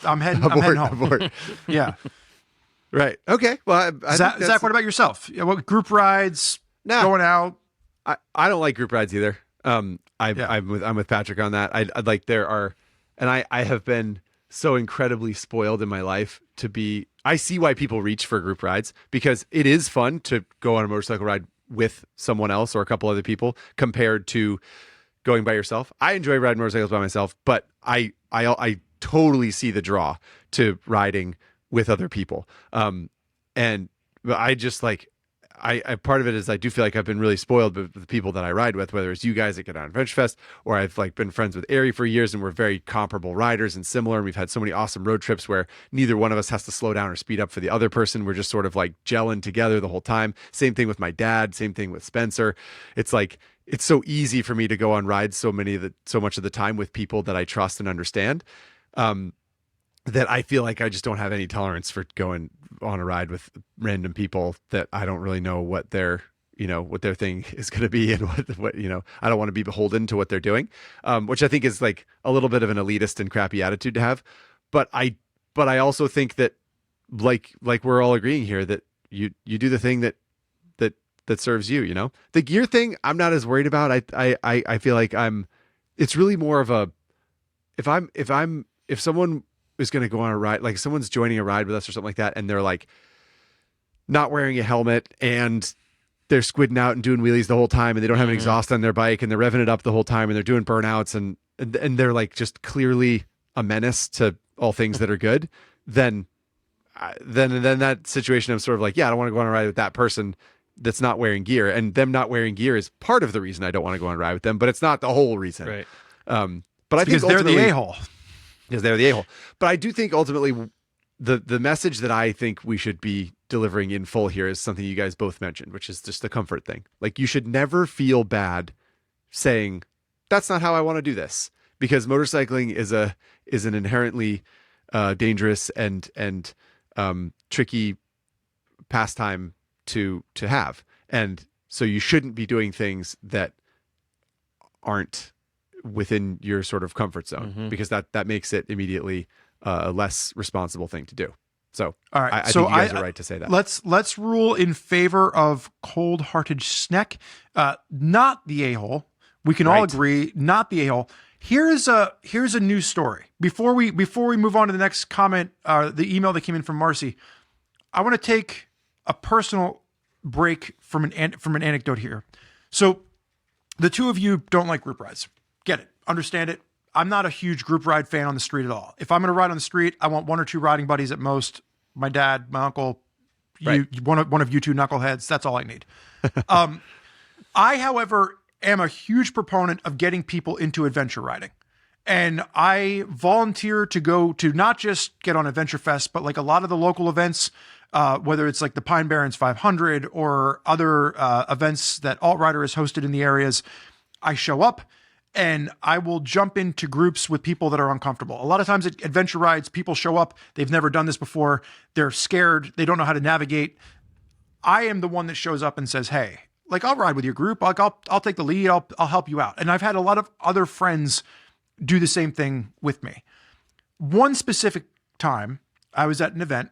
I'm heading home. Abort. Yeah. Right. Okay. Well, I Zach, think that's- what about yourself? Yeah, what group rides? Going out? I don't like group rides either. I'm with Patrick on that. I'd like I have been so incredibly spoiled in my life to be. I see why people reach for group rides, because it is fun to go on a motorcycle ride with someone else or a couple other people compared to going by yourself. I enjoy riding motorcycles by myself, but I totally see the draw to riding with other people. And I just like, I part of it is I do feel like I've been really spoiled with the people that I ride with, whether it's you guys that get on Adventure Fest, or I've like been friends with Ari for years and we're very comparable riders and similar. And we've had so many awesome road trips where neither one of us has to slow down or speed up for the other person. We're just sort of like gelling together the whole time. Same thing with my dad, same thing with Spencer. It's like, it's so easy for me to go on rides so much of the time with people that I trust and understand. That I feel like I just don't have any tolerance for going on a ride with random people that I don't really know what their thing is going to be, and what I don't want to be beholden to what they're doing, which I think is like a little bit of an elitist and crappy attitude to have. But I also think that like we're all agreeing here that you do the thing that serves you. The gear thing I'm not as worried about. I feel like it's really more of a, if someone is going to go on a ride, like someone's joining a ride with us or something like that, and they're like not wearing a helmet and they're squidding out and doing wheelies the whole time, and they don't have an exhaust on their bike and they're revving it up the whole time and they're doing burnouts and they're like just clearly a menace to all things that are good, then that situation I'm sort of like, yeah, I don't want to go on a ride with that person that's not wearing gear, and them not wearing gear is part of the reason I don't want to go on a ride with them, but it's not the whole reason. Right. But I think Because they're the a-hole. Because they're the a-hole. But I do think ultimately the message that I think we should be delivering in full here is something you guys both mentioned, which is just the comfort thing. Like, you should never feel bad saying, that's not how I want to do this, because motorcycling is an inherently dangerous and tricky pastime to have. And so you shouldn't be doing things that aren't within your sort of comfort zone, because that makes it immediately a less responsible thing to do. So all right, I think you guys are right to say that. Let's rule in favor of cold-hearted Sneck, not the a-hole. We can all agree, not the a-hole. Here's a news story. Before we move on to the next comment, the email that came in from Marcy, I want to take a personal break from an anecdote here. So the two of you don't like group rides. Get it. Understand it. I'm not a huge group ride fan on the street at all. If I'm going to ride on the street, I want one or two riding buddies at most. My dad, my uncle, one of you two knuckleheads. That's all I need. I, however, am a huge proponent of getting people into adventure riding. And I volunteer to go to not just get on Adventure Fest, but like a lot of the local events, whether it's like the Pine Barrens 500 or other events that Alt Rider has hosted in the areas. I show up and I will jump into groups with people that are uncomfortable. A lot of times at adventure rides, people show up, they've never done this before, they're scared, they don't know how to navigate. I am the one that shows up and says, hey, like, I'll ride with your group, like I'll take the lead, I'll help you out. And I've had a lot of other friends do the same thing with me. One specific time, I was at an event.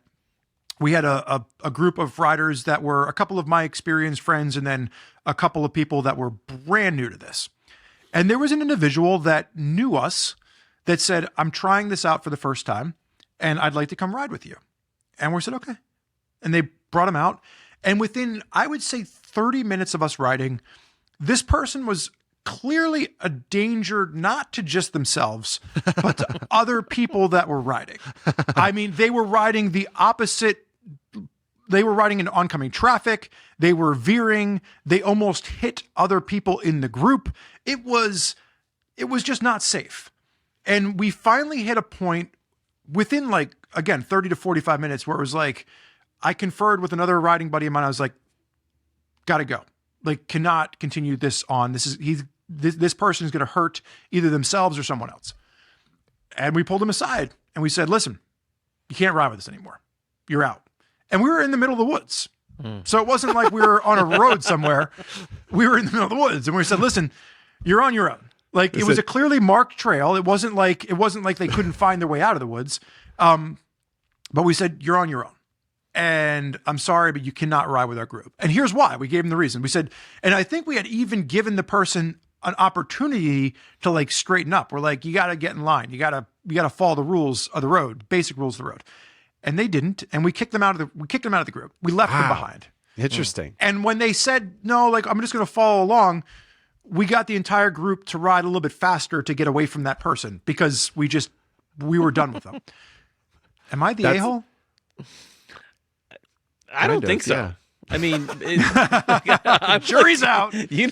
We had a group of riders that were a couple of my experienced friends and then a couple of people that were brand new to this. And there was an individual that knew us that said, I'm trying this out for the first time and I'd like to come ride with you. And we said, okay. And they brought him out. And within, I would say, 30 minutes of us riding, this person was clearly a danger, not to just themselves, but to other people that were riding. I mean, they were riding the opposite. They were riding in oncoming traffic. They were veering. They almost hit other people in the group. It was just not safe. And we finally hit a point within, like, again, 30 to 45 minutes where it was like, I conferred with another riding buddy of mine. I was like, gotta go. Like, cannot continue this on. This person is going to hurt either themselves or someone else. And we pulled him aside and we said, listen, you can't ride with us anymore. You're out. And we were in the middle of the woods. So it wasn't like we were on a road somewhere. We were in the middle of the woods and we said, listen, you're on your own. Like it was a clearly marked trail. It wasn't like they couldn't find their way out of the woods. But we said, you're on your own. And I'm sorry, but you cannot ride with our group. And here's why. We gave him the reason. We said, and I think we had even given the person an opportunity to like straighten up. We're like, you got to get in line. You got to follow the rules of the road, basic rules of the road. And they didn't. And we kicked them out of the group. We left them behind. Interesting. And when they said, no, like, I'm just going to follow along, we got the entire group to ride a little bit faster to get away from that person because we were done with them. Am I the a-hole? I don't think so. Yeah. I mean, jury's out. You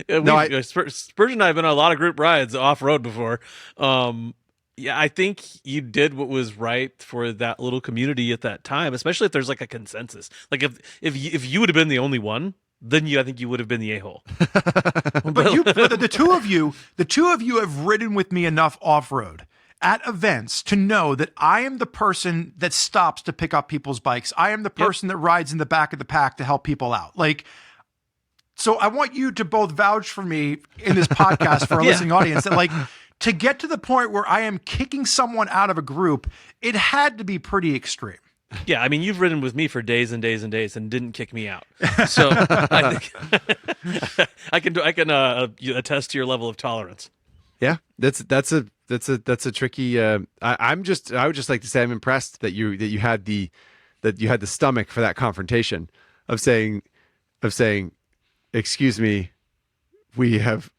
know, Spurgeon and I have been on a lot of group rides off road before. Yeah, I think you did what was right for that little community at that time, especially if there's like a consensus. Like if you would have been the only one, then I think you would have been the a-hole. But the two of you have ridden with me enough off road at events to know that I am the person that stops to pick up people's bikes. I am the person that rides in the back of the pack to help people out. Like, so I want you to both vouch for me in this podcast for our listening audience that like to get to the point where I am kicking someone out of a group, it had to be pretty extreme. Yeah, I mean, you've ridden with me for days and days and days and didn't kick me out. So I think I can attest to your level of tolerance. Yeah, that's a tricky. I would just like to say I'm impressed that you had the stomach for that confrontation of saying, excuse me, we have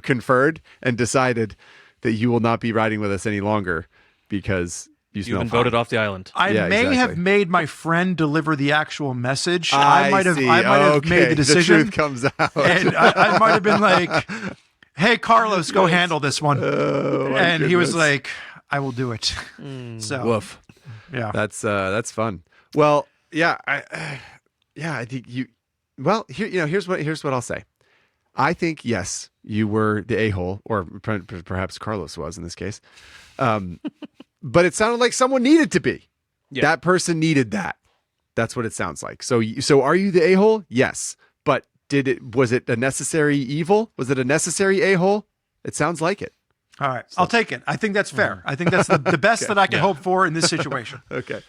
conferred and decided that you will not be riding with us any longer because you've been voted off the island. I may have made my friend deliver the actual message. I might have made the decision. The truth comes out, and I might have been like, hey, Carlos, go handle this one. And he was like, I will do it. So, woof. Yeah, that's fun. Well, yeah, I think you. Well, here's what I'll say. I think yes, you were the a-hole, or perhaps Carlos was in this case. But it sounded like someone needed to be. Yeah. That person needed that. That's what it sounds like. So are you the a-hole? Yes, but. Was it a necessary evil? Was it a necessary a-hole? It sounds like it. All right. So. I'll take it. I think that's fair. I think that's the best that I can hope for in this situation. Okay.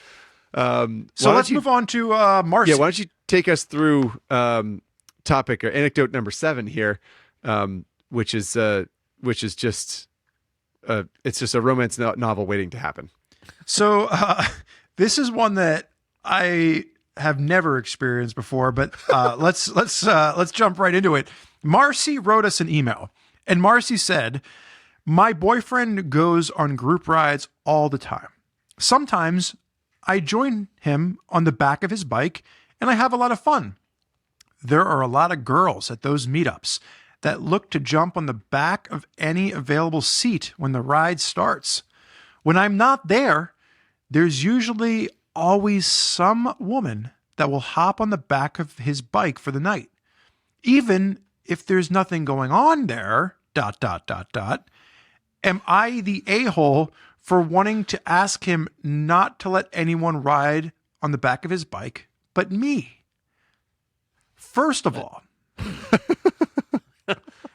So let's move on to Marcy. Yeah, why don't you take us through topic or anecdote number 7 here, which is just it's just a romance novel waiting to happen. So this is one that I have never experienced before, but let's jump right into it. Marcy wrote us an email, and Marcy said, "My boyfriend goes on group rides all the time. Sometimes I join him on the back of his bike, and I have a lot of fun. There are a lot of girls at those meetups that look to jump on the back of any available seat when the ride starts. When I'm not there, there's usually always some woman that will hop on the back of his bike for the night. Even if there's nothing going on there, ... Am I the a-hole for wanting to ask him not to let anyone ride on the back of his bike but me? First of all..."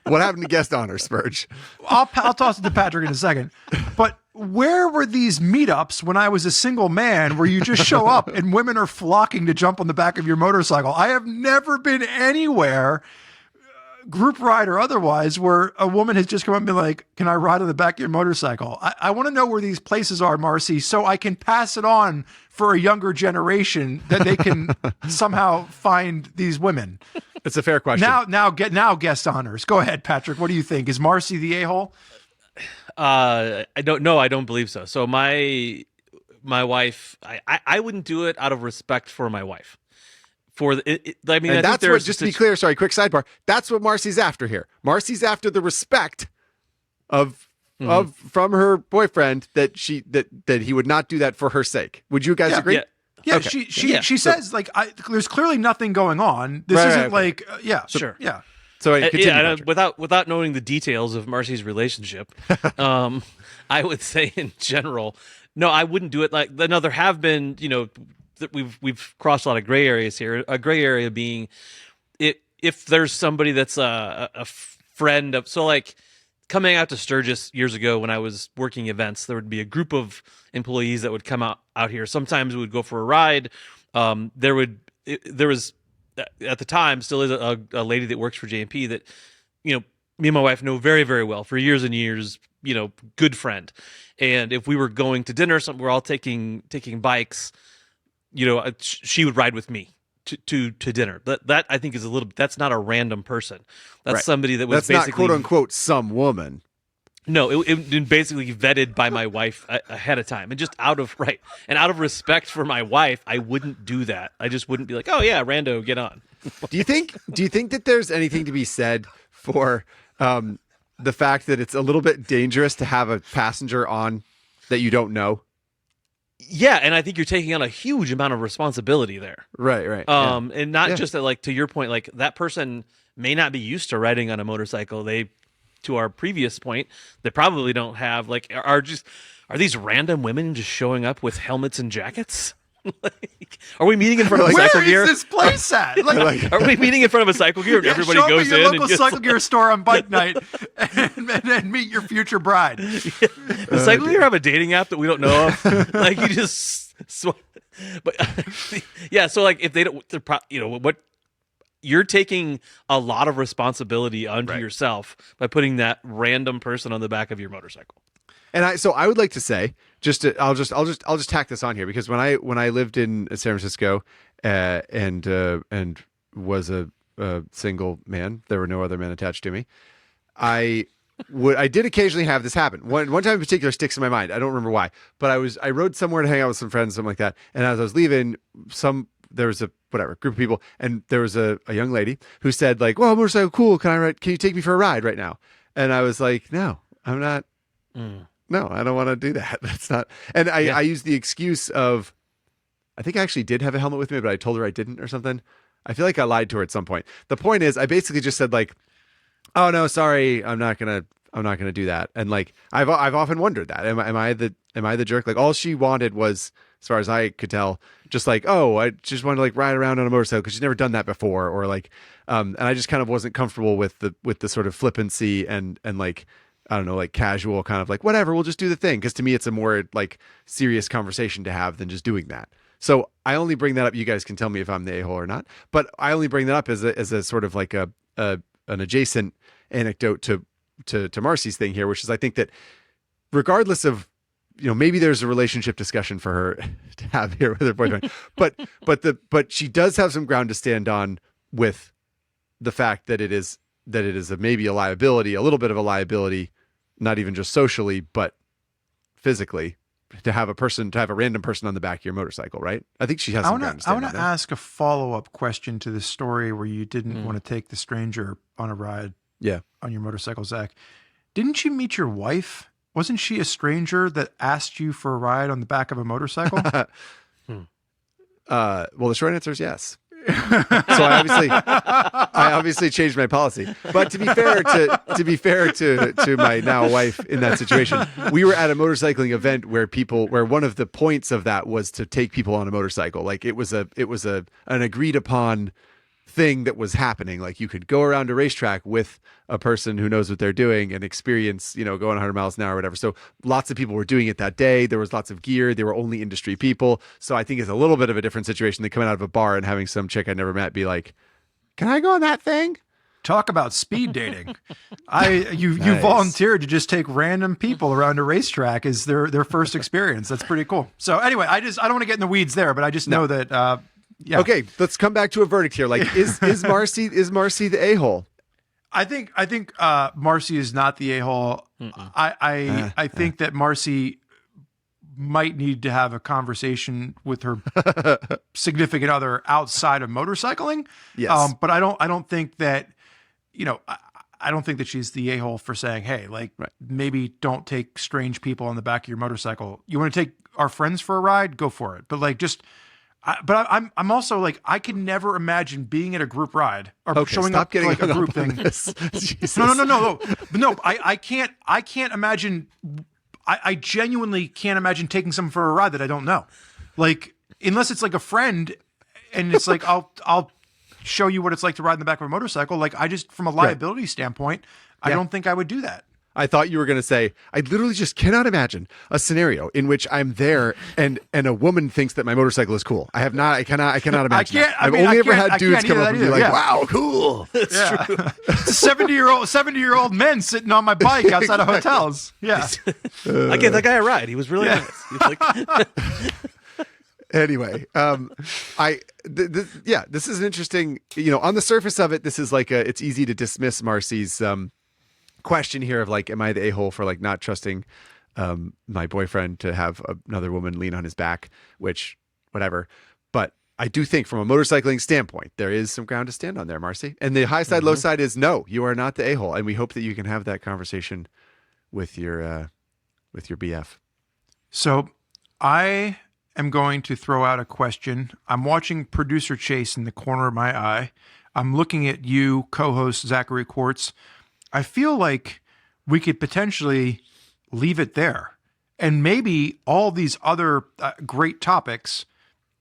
What happened to guest honor, Spurge? I'll toss it to Patrick in a second. But where were these meetups when I was a single man where you just show up and women are flocking to jump on the back of your motorcycle? I have never been anywhere, group ride or otherwise, where a woman has just come up and been like, "Can I ride on the back of your motorcycle?" I want to know where these places are, Marcy, so I can pass it on for a younger generation that they can somehow find these women. It's a fair question. Now guest honors. Go ahead, Patrick. What do you think? Is Marcy the a-hole? I don't know. I don't believe so. So my wife, I wouldn't do it out of respect for my wife. I mean, and that's what. Just to be clear, sorry, quick sidebar. That's what Marcy's after here. Marcy's after the respect from her boyfriend that he would not do that for her sake. Would you guys agree? Yeah. Yeah, okay. She says like there's clearly nothing going on. This isn't like sure. Yeah. So continue, without knowing the details of Marcy's relationship, I would say in general, no, I wouldn't do it. Like, no, there have been, we've crossed a lot of gray areas here. A gray area being if there's somebody that's a friend of, so like coming out to Sturgis years ago when I was working events, there would be a group of employees that would come out here. Sometimes we would go for a ride. There was at the time, still is a lady that works for JMP that, me and my wife know very, very well for years and years, good friend. And if we were going to dinner, we're all taking bikes, she would ride with me to dinner. That I think is that's not a random person. That's somebody that was that's basically not quote unquote some woman. No, it basically vetted by my wife ahead of time, and just out of respect for my wife, I wouldn't do that. I just wouldn't be like, oh yeah, rando, get on. Do you think that there's anything to be said for the fact that it's a little bit dangerous to have a passenger on that you don't know? Yeah, and I think you're taking on a huge amount of responsibility there. Right. And not just that, like, to your point, like that person may not be used to riding on a motorcycle. To our previous point, they probably don't have are these random women just showing up with helmets and jackets? Are we meeting in front of a cycle gear? Where is this place at? Are we meeting in front of a cycle gear and everybody goes in? Local cycle gear store on bike night and meet your future bride. The cycle gear have a dating app that we don't know of. You just, but yeah. So if they don't, what. You're taking a lot of responsibility onto yourself by putting that random person on the back of your motorcycle. And I would like to say, I'll just tack this on here, because when I lived in San Francisco and was a single man, there were no other men attached to me. I did occasionally have this happen. One time in particular sticks in my mind. I don't remember why, but I rode somewhere to hang out with some friends, something like that. And as I was leaving, there was a group of people, and there was a young lady who said, like, "Well, motorcycle, cool. Can you take me for a ride right now?" And I was like, "No, I'm not. No, I don't want to do that. That's not." And I used the excuse of, I think I actually did have a helmet with me, but I told her I didn't or something. I feel like I lied to her at some point. The point is, I basically just said, like, "Oh no, sorry, I'm not gonna do that." And like, I've often wondered that. Am I the jerk? Like, all she wanted was, as far as I could tell, just like, "Oh, I just want to like ride around on a motorcycle," because she's never done that before, or like, and I just kind of wasn't comfortable with the sort of flippancy and like, I don't know, like casual kind of like, whatever, we'll just do the thing. Because to me, it's a more like serious conversation to have than just doing that. So I only bring that up. You guys can tell me if I'm the a-hole or not, but I only bring that up as a sort of like an adjacent anecdote to Marcy's thing here, which is, I think that regardless of, maybe there's a relationship discussion for her to have here with her boyfriend, but she does have some ground to stand on with the fact that it is maybe a liability, a little bit of a liability, not even just socially, but physically, to have a random person on the back of your motorcycle, right? I think she has some ground to stand on. I want to ask a follow-up question to this story where you didn't want to take the stranger on a ride on your motorcycle, Zach. Didn't you meet your wife? Wasn't she a stranger that asked you for a ride on the back of a motorcycle? Well, the short answer is yes. So I obviously changed my policy. But to be fair to my now wife in that situation, we were at a motorcycling event where one of the points of that was to take people on a motorcycle. Like it was an agreed upon thing that was happening. Like, you could go around a racetrack with a person who knows what they're doing and experience, going 100 miles an hour or whatever. So lots of people were doing it that day. There was lots of gear. They were only industry people. So I think it's a little bit of a different situation than coming out of a bar and having some chick I never met be like, "Can I go on that thing?" Talk about speed dating. You volunteered to just take random people around a racetrack as their first experience. That's pretty cool. So anyway, I don't want to get in the weeds there, but I just know that yeah. Okay, let's come back to a verdict here. Like, is Marcy the a-hole? I think Marcy is not the a-hole. I think that Marcy might need to have a conversation with her significant other outside of motorcycling. Yes. But I don't think that, I don't think that she's the a-hole for saying, "Hey, maybe don't take strange people on the back of your motorcycle. You want to take our friends for a ride? Go for it." But like, I'm also like, I could never imagine being at a group ride or showing up to like a group thing. No. I can't imagine. I genuinely can't imagine taking someone for a ride that I don't know. Like, unless it's like a friend and it's like, I'll show you what it's like to ride in the back of a motorcycle. Like I just, from a liability standpoint, I don't think I would do that. I thought you were going to say, I literally just cannot imagine a scenario in which I'm there and a woman thinks that my motorcycle is cool. I cannot imagine. I've only ever had dudes come up and be like, wow, cool. It's true. 70-year-old men sitting on my bike outside of hotels. Yeah. I gave that guy a ride. He was really nice. He was like, anyway, this is an interesting, on the surface of it, this is like it's easy to dismiss Marcy's question here of like, am I the a-hole for like not trusting my boyfriend to have another woman lean on his back, which whatever. But I do think from a motorcycling standpoint, there is some ground to stand on there, Marcy. And the high side, low side is no, you are not the a-hole. And we hope that you can have that conversation with your BF. So I am going to throw out a question. I'm watching producer Chase in the corner of my eye. I'm looking at you, co-host Zachary Quartz. I feel like we could potentially leave it there. And maybe all these other great topics,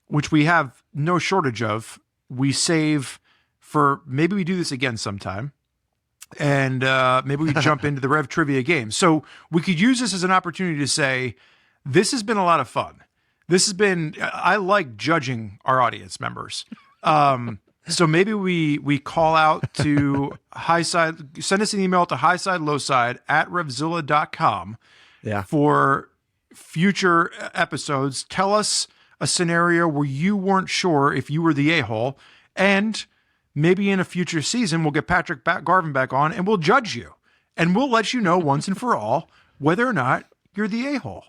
which we have no shortage of, we save for, maybe we do this again sometime. And maybe we jump into the Rev Trivia game. So we could use this as an opportunity to say, this has been a lot of fun. I like judging our audience members. So maybe we call out to highside, send us an email to highsidelowside@revzilla.com for future episodes. Tell us a scenario where you weren't sure if you were the a-hole, and maybe in a future season, we'll get Patrick Garvin back on and we'll judge you, and we'll let you know once and for all whether or not you're the a-hole.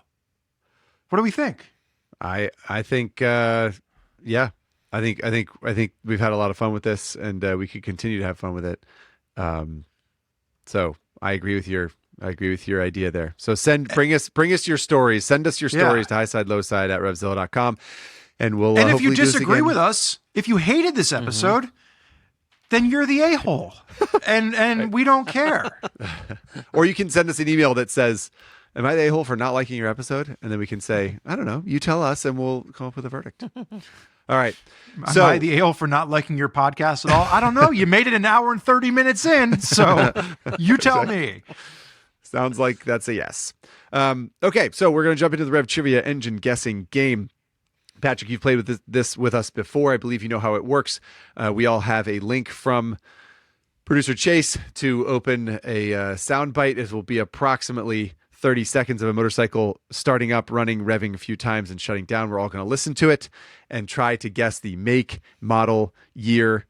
What do we think? I think, I think we've had a lot of fun with this, and we could continue to have fun with it. So I agree with your idea there. So bring us your stories. Send us your stories to highsidelowside@revzilla.com, and we'll. And if you disagree with us, if you hated this episode, then you're the a-hole, and we don't care. Or you can send us an email that says, am I the a-hole for not liking your episode? And then we can say, I don't know, you tell us and we'll come up with a verdict. All right. So, am I the a-hole for not liking your podcast at all? I don't know. You made it an hour and 30 minutes in, so you tell me. Sounds like that's a yes. Okay, so we're going to jump into the Rev Trivia engine guessing game. Patrick, you've played with this with us before. I believe you know how it works. We all have a link from producer Chase to open a soundbite. It will be approximately 30 seconds of a motorcycle starting up, running, revving a few times, and shutting down. We're all going to listen to it and try to guess the make, model, year,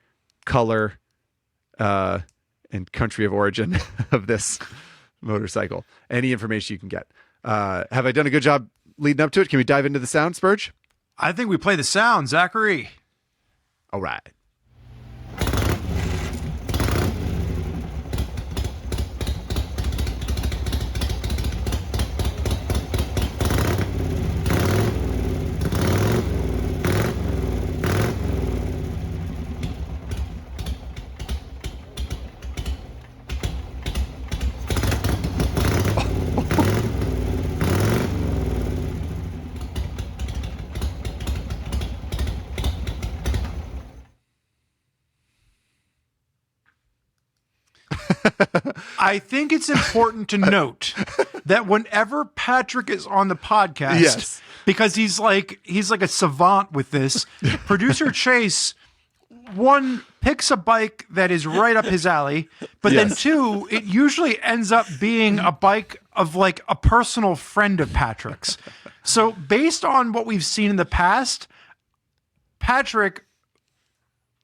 color, and country of origin of this motorcycle. Any information you can get. Have I done a good job leading up to it? Can we dive into the sound, Spurge? I think we play the sound, Zachary. All right. I think it's important to note that whenever Patrick is on the podcast, because he's like a savant with this, producer Chase, one, picks a bike that is right up his alley, but then two, it usually ends up being a bike of like a personal friend of Patrick's. So based on what we've seen in the past, Patrick,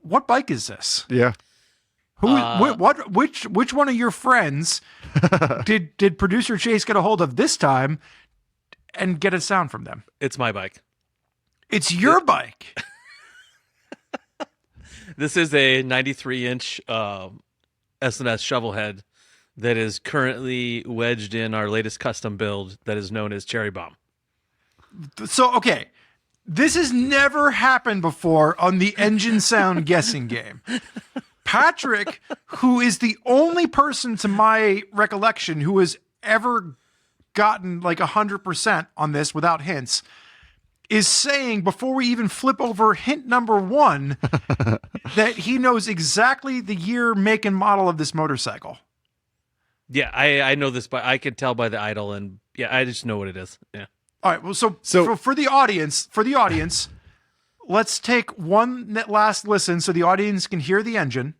what bike is this? Yeah. Which one of your friends did producer Chase get a hold of this time and get a sound from them? It's my bike. It's your bike. This is a 93-inch S&S shovel head that is currently wedged in our latest custom build that is known as Cherry Bomb. So, okay, this has never happened before on the engine sound guessing game. Patrick, who is the only person to my recollection who has ever gotten like 100% on this without hints, is saying, before we even flip over hint number 1, that he knows exactly the year, make, and model of this motorcycle. Yeah, I know this, but I could tell by the idle, and yeah, I just know what it is. Yeah. All right. Well, so for the audience, let's take one last listen so the audience can hear the engine.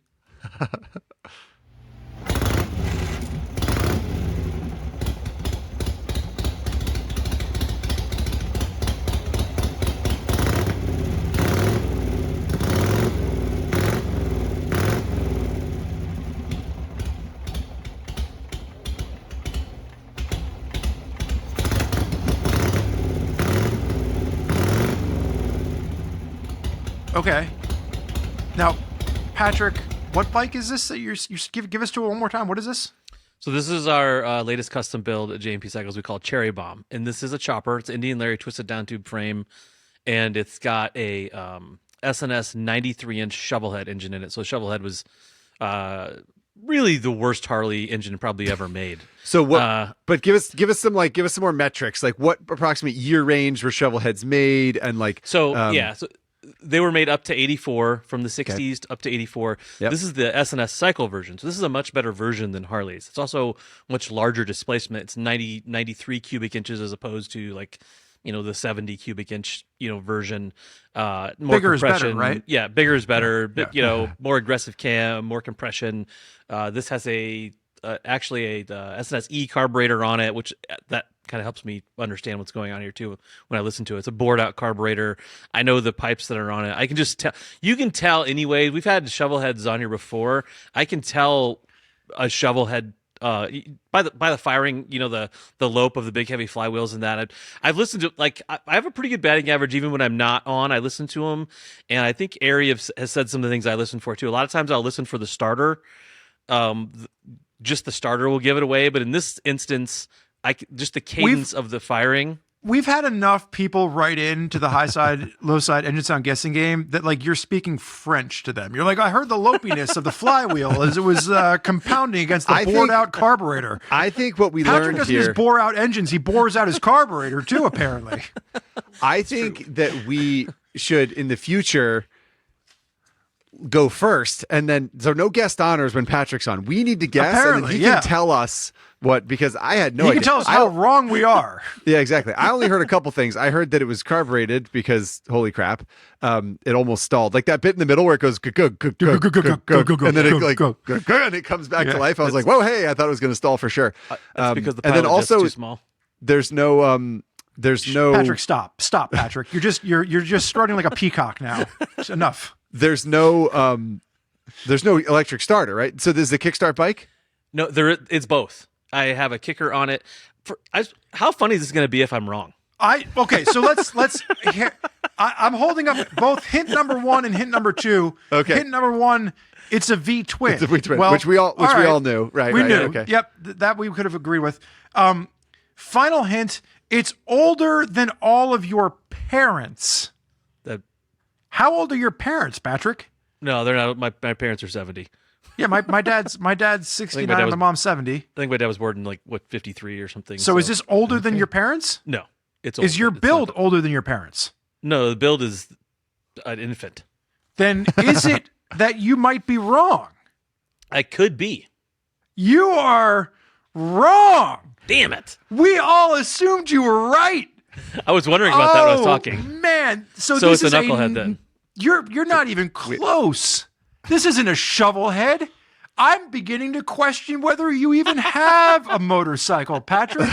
Okay. Now, Patrick, what bike is this that you give us to it one more time? What is this? So this is our latest custom build at JMP Cycles we call Cherry Bomb. And this is a chopper. It's Indian Larry twisted down tube frame. And it's got a SNS 93-inch shovelhead engine in it. So shovelhead was really the worst Harley engine probably ever made. So what? But give us some more metrics. Like what approximate year range were shovelheads made, and like so they were made up to 84 from the 60s up to 84. Yep. This is the SNS cycle version. So this is a much better version than Harley's. It's also much larger displacement. It's 93 cubic inches as opposed to like, the 70 cubic inch, version. More bigger is better, compression. right? Yeah, bigger is better. Yeah. More aggressive cam, more compression. This has actually a S08E carburetor on it, which that kind of helps me understand what's going on here too when I listen to it. It's a bored out carburetor. I know the pipes that are on it. I can just tell. You can tell anyway. We've had shovel heads on here before. I can tell a shovel head by the firing, the lope of the big heavy flywheels and that. I've listened to, like, I have a pretty good batting average even when I'm not on. I listen to them, and I think Ari has said some of the things I listen for too. A lot of times I'll listen for the starter. Just the starter will give it away, but in this instance, just the cadence of the firing. We've had enough people write in to the high side, low side engine sound guessing game that like you're speaking French to them. You're like, I heard the lopiness of the flywheel as it was compounding against the bored out carburetor. I think what we Patrick learned doesn't here, just bore out engines; he bores out his carburetor too. Apparently, I think that we should in the future go first, and then so no guest honors when Patrick's on. We need to guess, and then he can tell us what, because I had no idea. He can tell us how wrong we are. Yeah, exactly. I only heard a couple things. I heard that it was carbureted because holy crap, it almost stalled. Like that bit in the middle where it goes and then it and it comes back to life. I was like, whoa, hey, I thought it was going to stall for sure. That's because the and then also too small. There's no Patrick, stop, Patrick. You're just strutting like a peacock now. It's enough. There's no electric starter, right? So there's the kickstart bike? No, it's both. I have a kicker on it. How funny is this going to be if I'm wrong? Okay, so let's. I'm holding up both hint number 1 and hint number 2. Okay. Hint number 1, it's a V twin. It's a V twin, which we all knew, right? We knew. Okay. Yep, that we could have agreed with. Final hint: it's older than all of your parents. How old are your parents, Patrick? No, they're not. My parents are 70. Yeah, my dad's 69 and my mom's 70. I think my dad was born in 53 or something. So is this older than your parents? No, it's older. Is your build older than your parents? No, the build is an infant. Then is it that you might be wrong? I could be. You are wrong. Damn it. We all assumed you were right. I was wondering about that when I was talking. Man, so it's this a is knucklehead then. You're not even close. This isn't a shovel head. I'm beginning to question whether you even have a motorcycle, Patrick.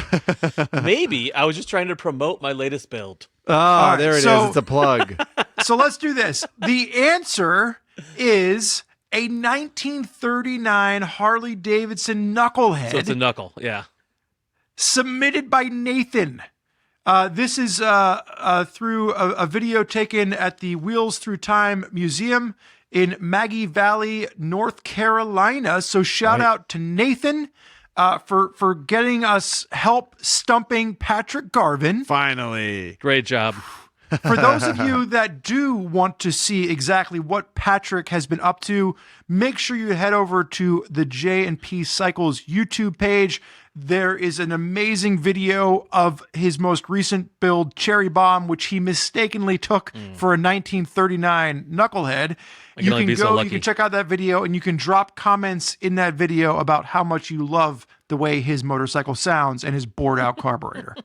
Maybe. I was just trying to promote my latest build. Oh, right, there it is. It's a plug. So let's do this. The answer is a 1939 Harley Davidson knucklehead. So it's a knuckle, yeah. Submitted by Nathan. This is through a video taken at the Wheels Through Time Museum in Maggie Valley, North Carolina. So shout out to Nathan for getting us help stumping Patrick Garvin. Finally. Great job. For those of you that do want to see exactly what Patrick has been up to, make sure you head over to the J&P Cycles YouTube page. There is an amazing video of his most recent build, Cherry Bomb, which he mistakenly took for a 1939 knucklehead. You can go, you can check out that video, and you can drop comments in that video about how much you love the way his motorcycle sounds and his bored out carburetor.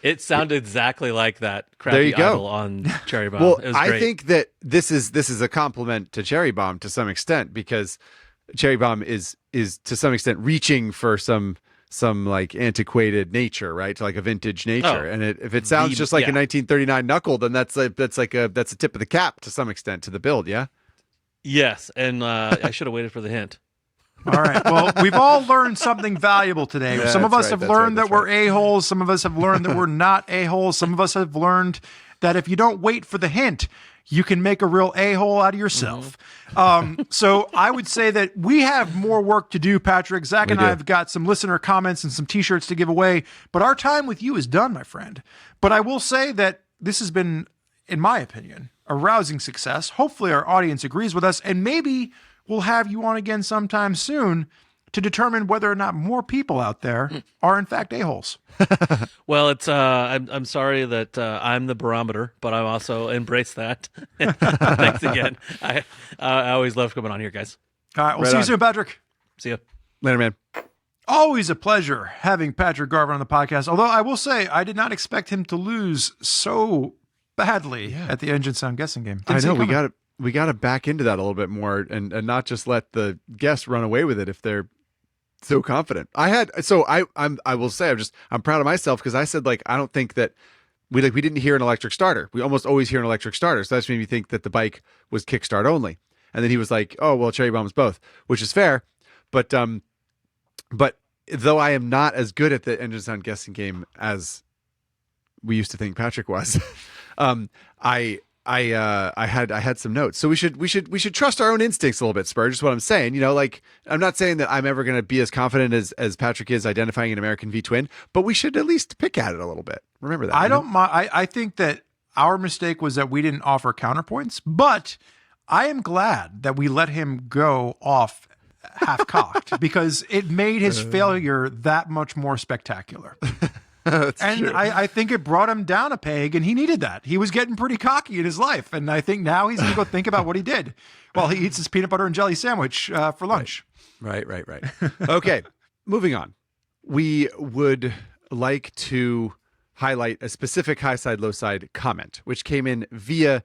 It sounded exactly like that crappy idle on Cherry Bomb. Well, it was I great. think that this is a compliment to Cherry Bomb to some extent, because Cherry Bomb is to some extent reaching for some like antiquated nature, right? To like a vintage nature. And if it sounds just like a 1939 knuckle, then that's a tip of the cap to some extent to the build, yeah? Yes, and I should have waited for the hint. All right. Well, we've all learned something valuable today. Yeah, some of us have learned that we're right. a-holes. Some of us have learned that we're not a-holes. Some of us have learned that if you don't wait for the hint, you can make a real a-hole out of yourself. So I would say that we have more work to do, Patrick. Zach and I have got some listener comments and some T-shirts to give away, but our time with you is done, my friend. But I will say that this has been, in my opinion, a rousing success. Hopefully our audience agrees with us, and maybe we'll have you on again sometime soon to determine whether or not more people out there are in fact a-holes. Well, it's I'm sorry that I'm the barometer, but I'm also embrace that. Thanks again. I always love coming on here, guys. All right, we'll see you soon, Patrick. See ya. Later, man. Always a pleasure having Patrick Garvin on the podcast. Although I will say I did not expect him to lose so badly at the Engine Sound guessing game. I know, we got to back into that a little bit more and not just let the guests run away with it if they're so confident. I will say I'm proud of myself, because I said, like, I don't think that we didn't hear an electric starter. We almost always hear an electric starter. So that's made me think that the bike was kickstart only. And then he was like, oh, well, Cherry Bomb's both, which is fair. But though I am not as good at the Engine Sound guessing game as we used to think Patrick was, I had some notes. So we should trust our own instincts a little bit, Spurg, is what I'm saying. You know, like, I'm not saying that I'm ever going to be as confident as Patrick is identifying an American V-twin, but we should at least pick at it a little bit. Remember that. I think that our mistake was that we didn't offer counterpoints, but I am glad that we let him go off half-cocked because it made his failure that much more spectacular. And I think it brought him down a peg, and he needed that. He was getting pretty cocky in his life, and I think now he's going to go think about what he did while he eats his peanut butter and jelly sandwich for lunch. Right. Okay, moving on. We would like to highlight a specific high side, low side comment, which came in via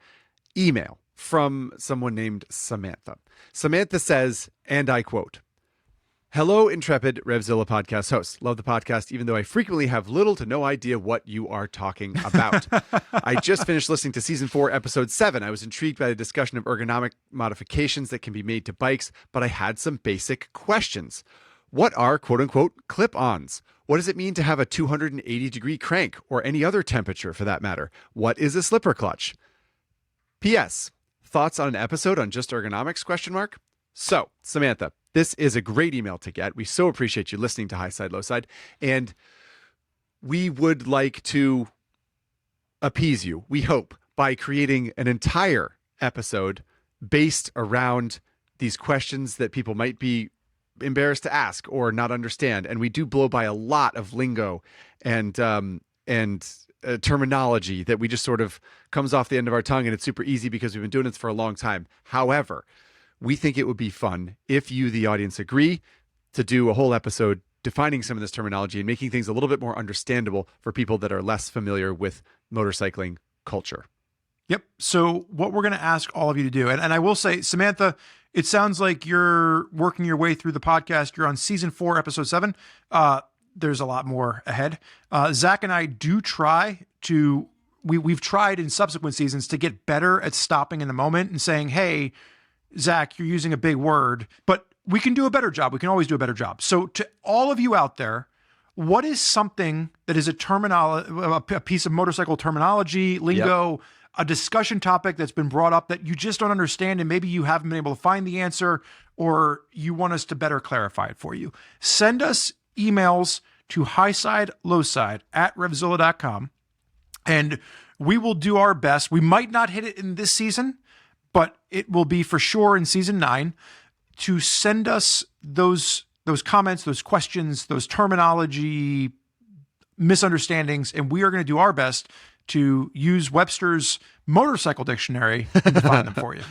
email from someone named Samantha. Samantha says, and I quote, "Hello, intrepid Revzilla podcast hosts. Love the podcast, even though I frequently have little to no idea what you are talking about. I just finished listening to season 4, episode 7. I was intrigued by the discussion of ergonomic modifications that can be made to bikes, but I had some basic questions. What are quote unquote clip-ons? What does it mean to have a 280-degree crank, or any other temperature for that matter? What is a slipper clutch? P.S. Thoughts on an episode on just ergonomics? ? So, Samantha, this is a great email to get. We so appreciate you listening to High Side, Low Side. And we would like to appease you, we hope, by creating an entire episode based around these questions that people might be embarrassed to ask or not understand. And we do blow by a lot of lingo and terminology that we just sort of comes off the end of our tongue, and it's super easy because we've been doing this for a long time. However, we think it would be fun if you, the audience, agree to do a whole episode defining some of this terminology and making things a little bit more understandable for people that are less familiar with motorcycling culture. Yep. So what we're going to ask all of you to do, and I will say, Samantha, it sounds like you're working your way through the podcast. You're on season 4, episode 7. There's a lot more ahead. Zach and I do try to, we've tried in subsequent seasons to get better at stopping in the moment and saying, hey, Zach, you're using a big word, but we can do a better job. We can always do a better job. So to all of you out there, what is something that is a piece of motorcycle terminology, lingo, a discussion topic that's been brought up that you just don't understand, and maybe you haven't been able to find the answer, or you want us to better clarify it for you? Send us emails to highsidelowside@revzilla.com. And we will do our best. We might not hit it in this season, but it will be for sure in season 9 to send us those comments, those questions, those terminology misunderstandings, and we are going to do our best to use Webster's motorcycle dictionary and define them for you.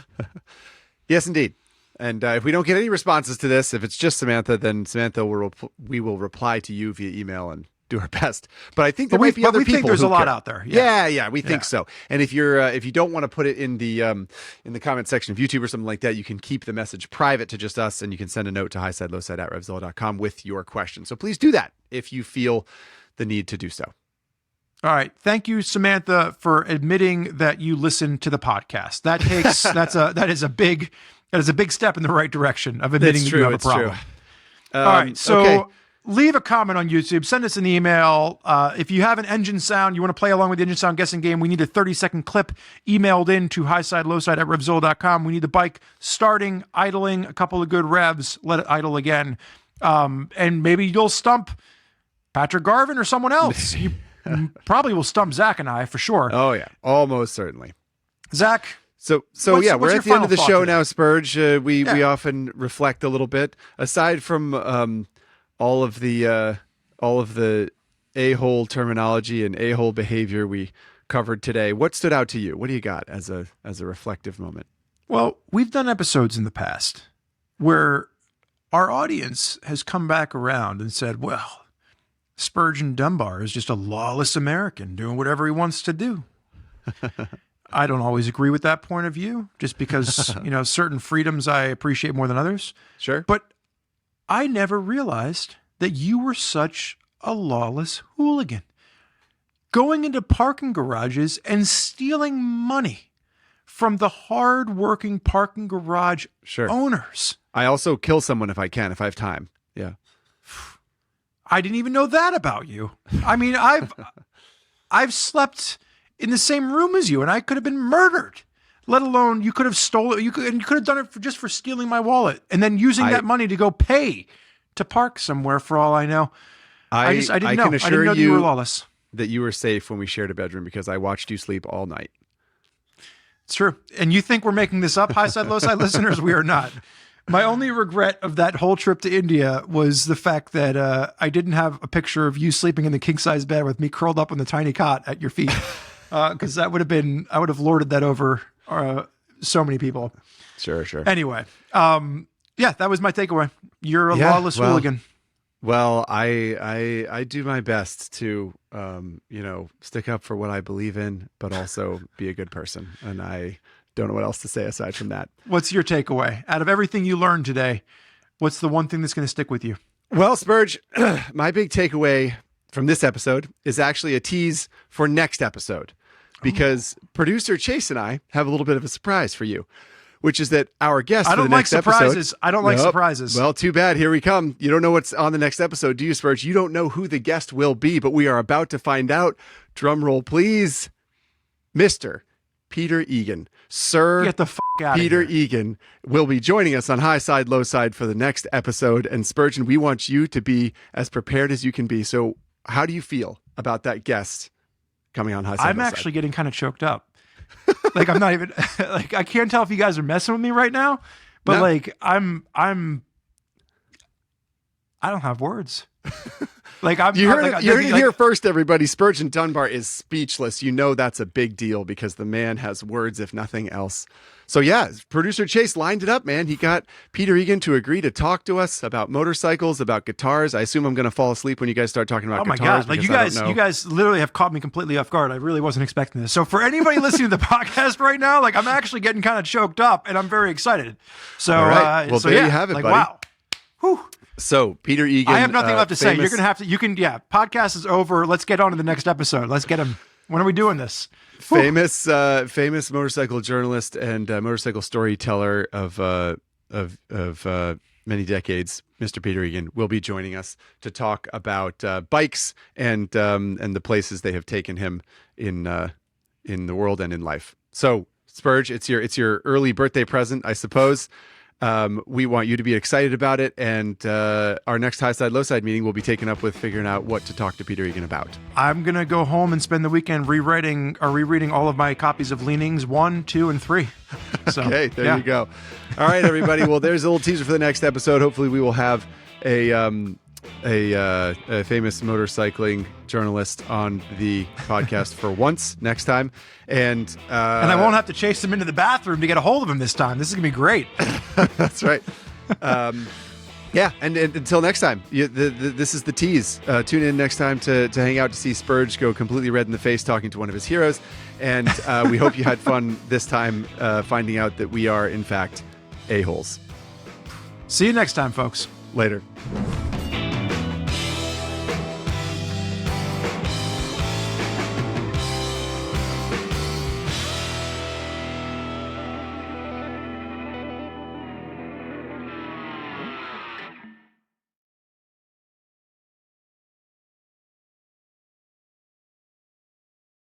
Yes, indeed. And if we don't get any responses to this, if it's just Samantha, then Samantha we will reply to you via email and do our best. But I think there might be other people. Think there's a lot care. out there. Yeah, we think so. And if you don't want to put it in the comment section of YouTube or something like that, you can keep the message private to just us, and you can send a note to highsidelowside@revzilla.com with your question. So please do that if you feel the need to do so. All right. Thank you, Samantha, for admitting that you listen to the podcast. That is a big step in the right direction of admitting that you have a problem. All right. So leave a comment on YouTube. Send us an email. If you have an engine sound, you want to play along with the engine sound guessing game, we need a 30-second clip emailed in to highsidelowside@revzilla.com. We need the bike starting, idling, a couple of good revs, let it idle again. And maybe you'll stump Patrick Garvin or someone else. You probably will stump Zack and I for sure. Oh yeah, almost certainly. Zach. So yeah, we're at the end of the show now, Spurge. We often reflect a little bit. Aside from all of the a-hole terminology and a-hole behavior we covered today, what stood out to you? What do you got as a reflective moment? Well, we've done episodes in the past where our audience has come back around and said, well, Spurgeon Dunbar is just a lawless American doing whatever he wants to do. I don't always agree with that point of view, just because, certain freedoms I appreciate more than others. Sure. But I never realized that you were such a lawless hooligan, going into parking garages and stealing money from the hard-working parking garage owners. I also kill someone if I have time. Yeah. I didn't even know that about you. I mean, I've slept in the same room as you, and I could have been murdered. Let alone you could have stolen. You could have done it just for stealing my wallet and then using that money to go pay to park somewhere. For all I know, I didn't know. I didn't know that you were lawless. That you were safe when we shared a bedroom because I watched you sleep all night. It's true. And you think we're making this up, high side, low side listeners? We are not. My only regret of that whole trip to India was the fact that I didn't have a picture of you sleeping in the king size bed with me curled up on the tiny cot at your feet. Because I would have lorded that over so many people. Sure. Anyway, that was my takeaway. You're a lawless hooligan. Well, I do my best to, stick up for what I believe in, but also be a good person. And I don't know what else to say aside from that. What's your takeaway? Out of everything you learned today, what's the one thing that's going to stick with you? Well, Spurge, my big takeaway from this episode is actually a tease for next episode, because producer Chase and I have a little bit of a surprise for you, which is that our guest for the next episode. I don't like surprises. Well, too bad. Here we come. You don't know what's on the next episode, do you, Spurge? You don't know who the guest will be, but we are about to find out. Drum roll, please. Mr. Peter Egan. Sir Get the out Peter of here. Egan will be joining us on High Side, Low Side for the next episode. And Spurgeon, we want you to be as prepared as you can be. So how do you feel about that guest coming on High Side, I'm Low actually Side? getting kind of choked up. Like, I'm not even like, I can't tell if you guys are messing with me right now, but I don't have words. Like, you heard it here first, everybody. Spurgeon Dunbar is speechless. You know that's a big deal because the man has words, if nothing else. So yeah, producer Chase lined it up, man. He got Peter Egan to agree to talk to us about motorcycles, about guitars. I assume I'm going to fall asleep when you guys start talking about guitars. Oh my God. Like, you guys literally have caught me completely off guard. I really wasn't expecting this. So for anybody listening to the podcast right now, like, I'm actually getting kind of choked up and I'm very excited. So, all right. Well, there you have it, like, buddy. Wow. Whew. So Peter Egan, I have nothing left to say. You're going to have to, podcast is over. Let's get on to the next episode. Let's get him. When are we doing this? Famous motorcycle journalist and motorcycle storyteller of many decades, Mr. Peter Egan, will be joining us to talk about bikes and the places they have taken him in the world and in life. So, Spurge, it's your early birthday present, I suppose. We want you to be excited about it, and our next high side, low side meeting will be taken up with figuring out what to talk to Peter Egan about. I'm going to go home and spend the weekend rereading all of my copies of Leanings 1, 2, and 3. So, okay, there you go. All right, everybody. Well, there's a little teaser for the next episode. Hopefully we will have a famous motorcycling journalist on the podcast for once next time. And I won't have to chase him into the bathroom to get a hold of him this time. This is going to be great. That's right. Yeah, and until next time, this is the tease. Tune in next time to hang out to see Spurge go completely red in the face talking to one of his heroes. And we hope you had fun this time finding out that we are, in fact, a-holes. See you next time, folks. Later.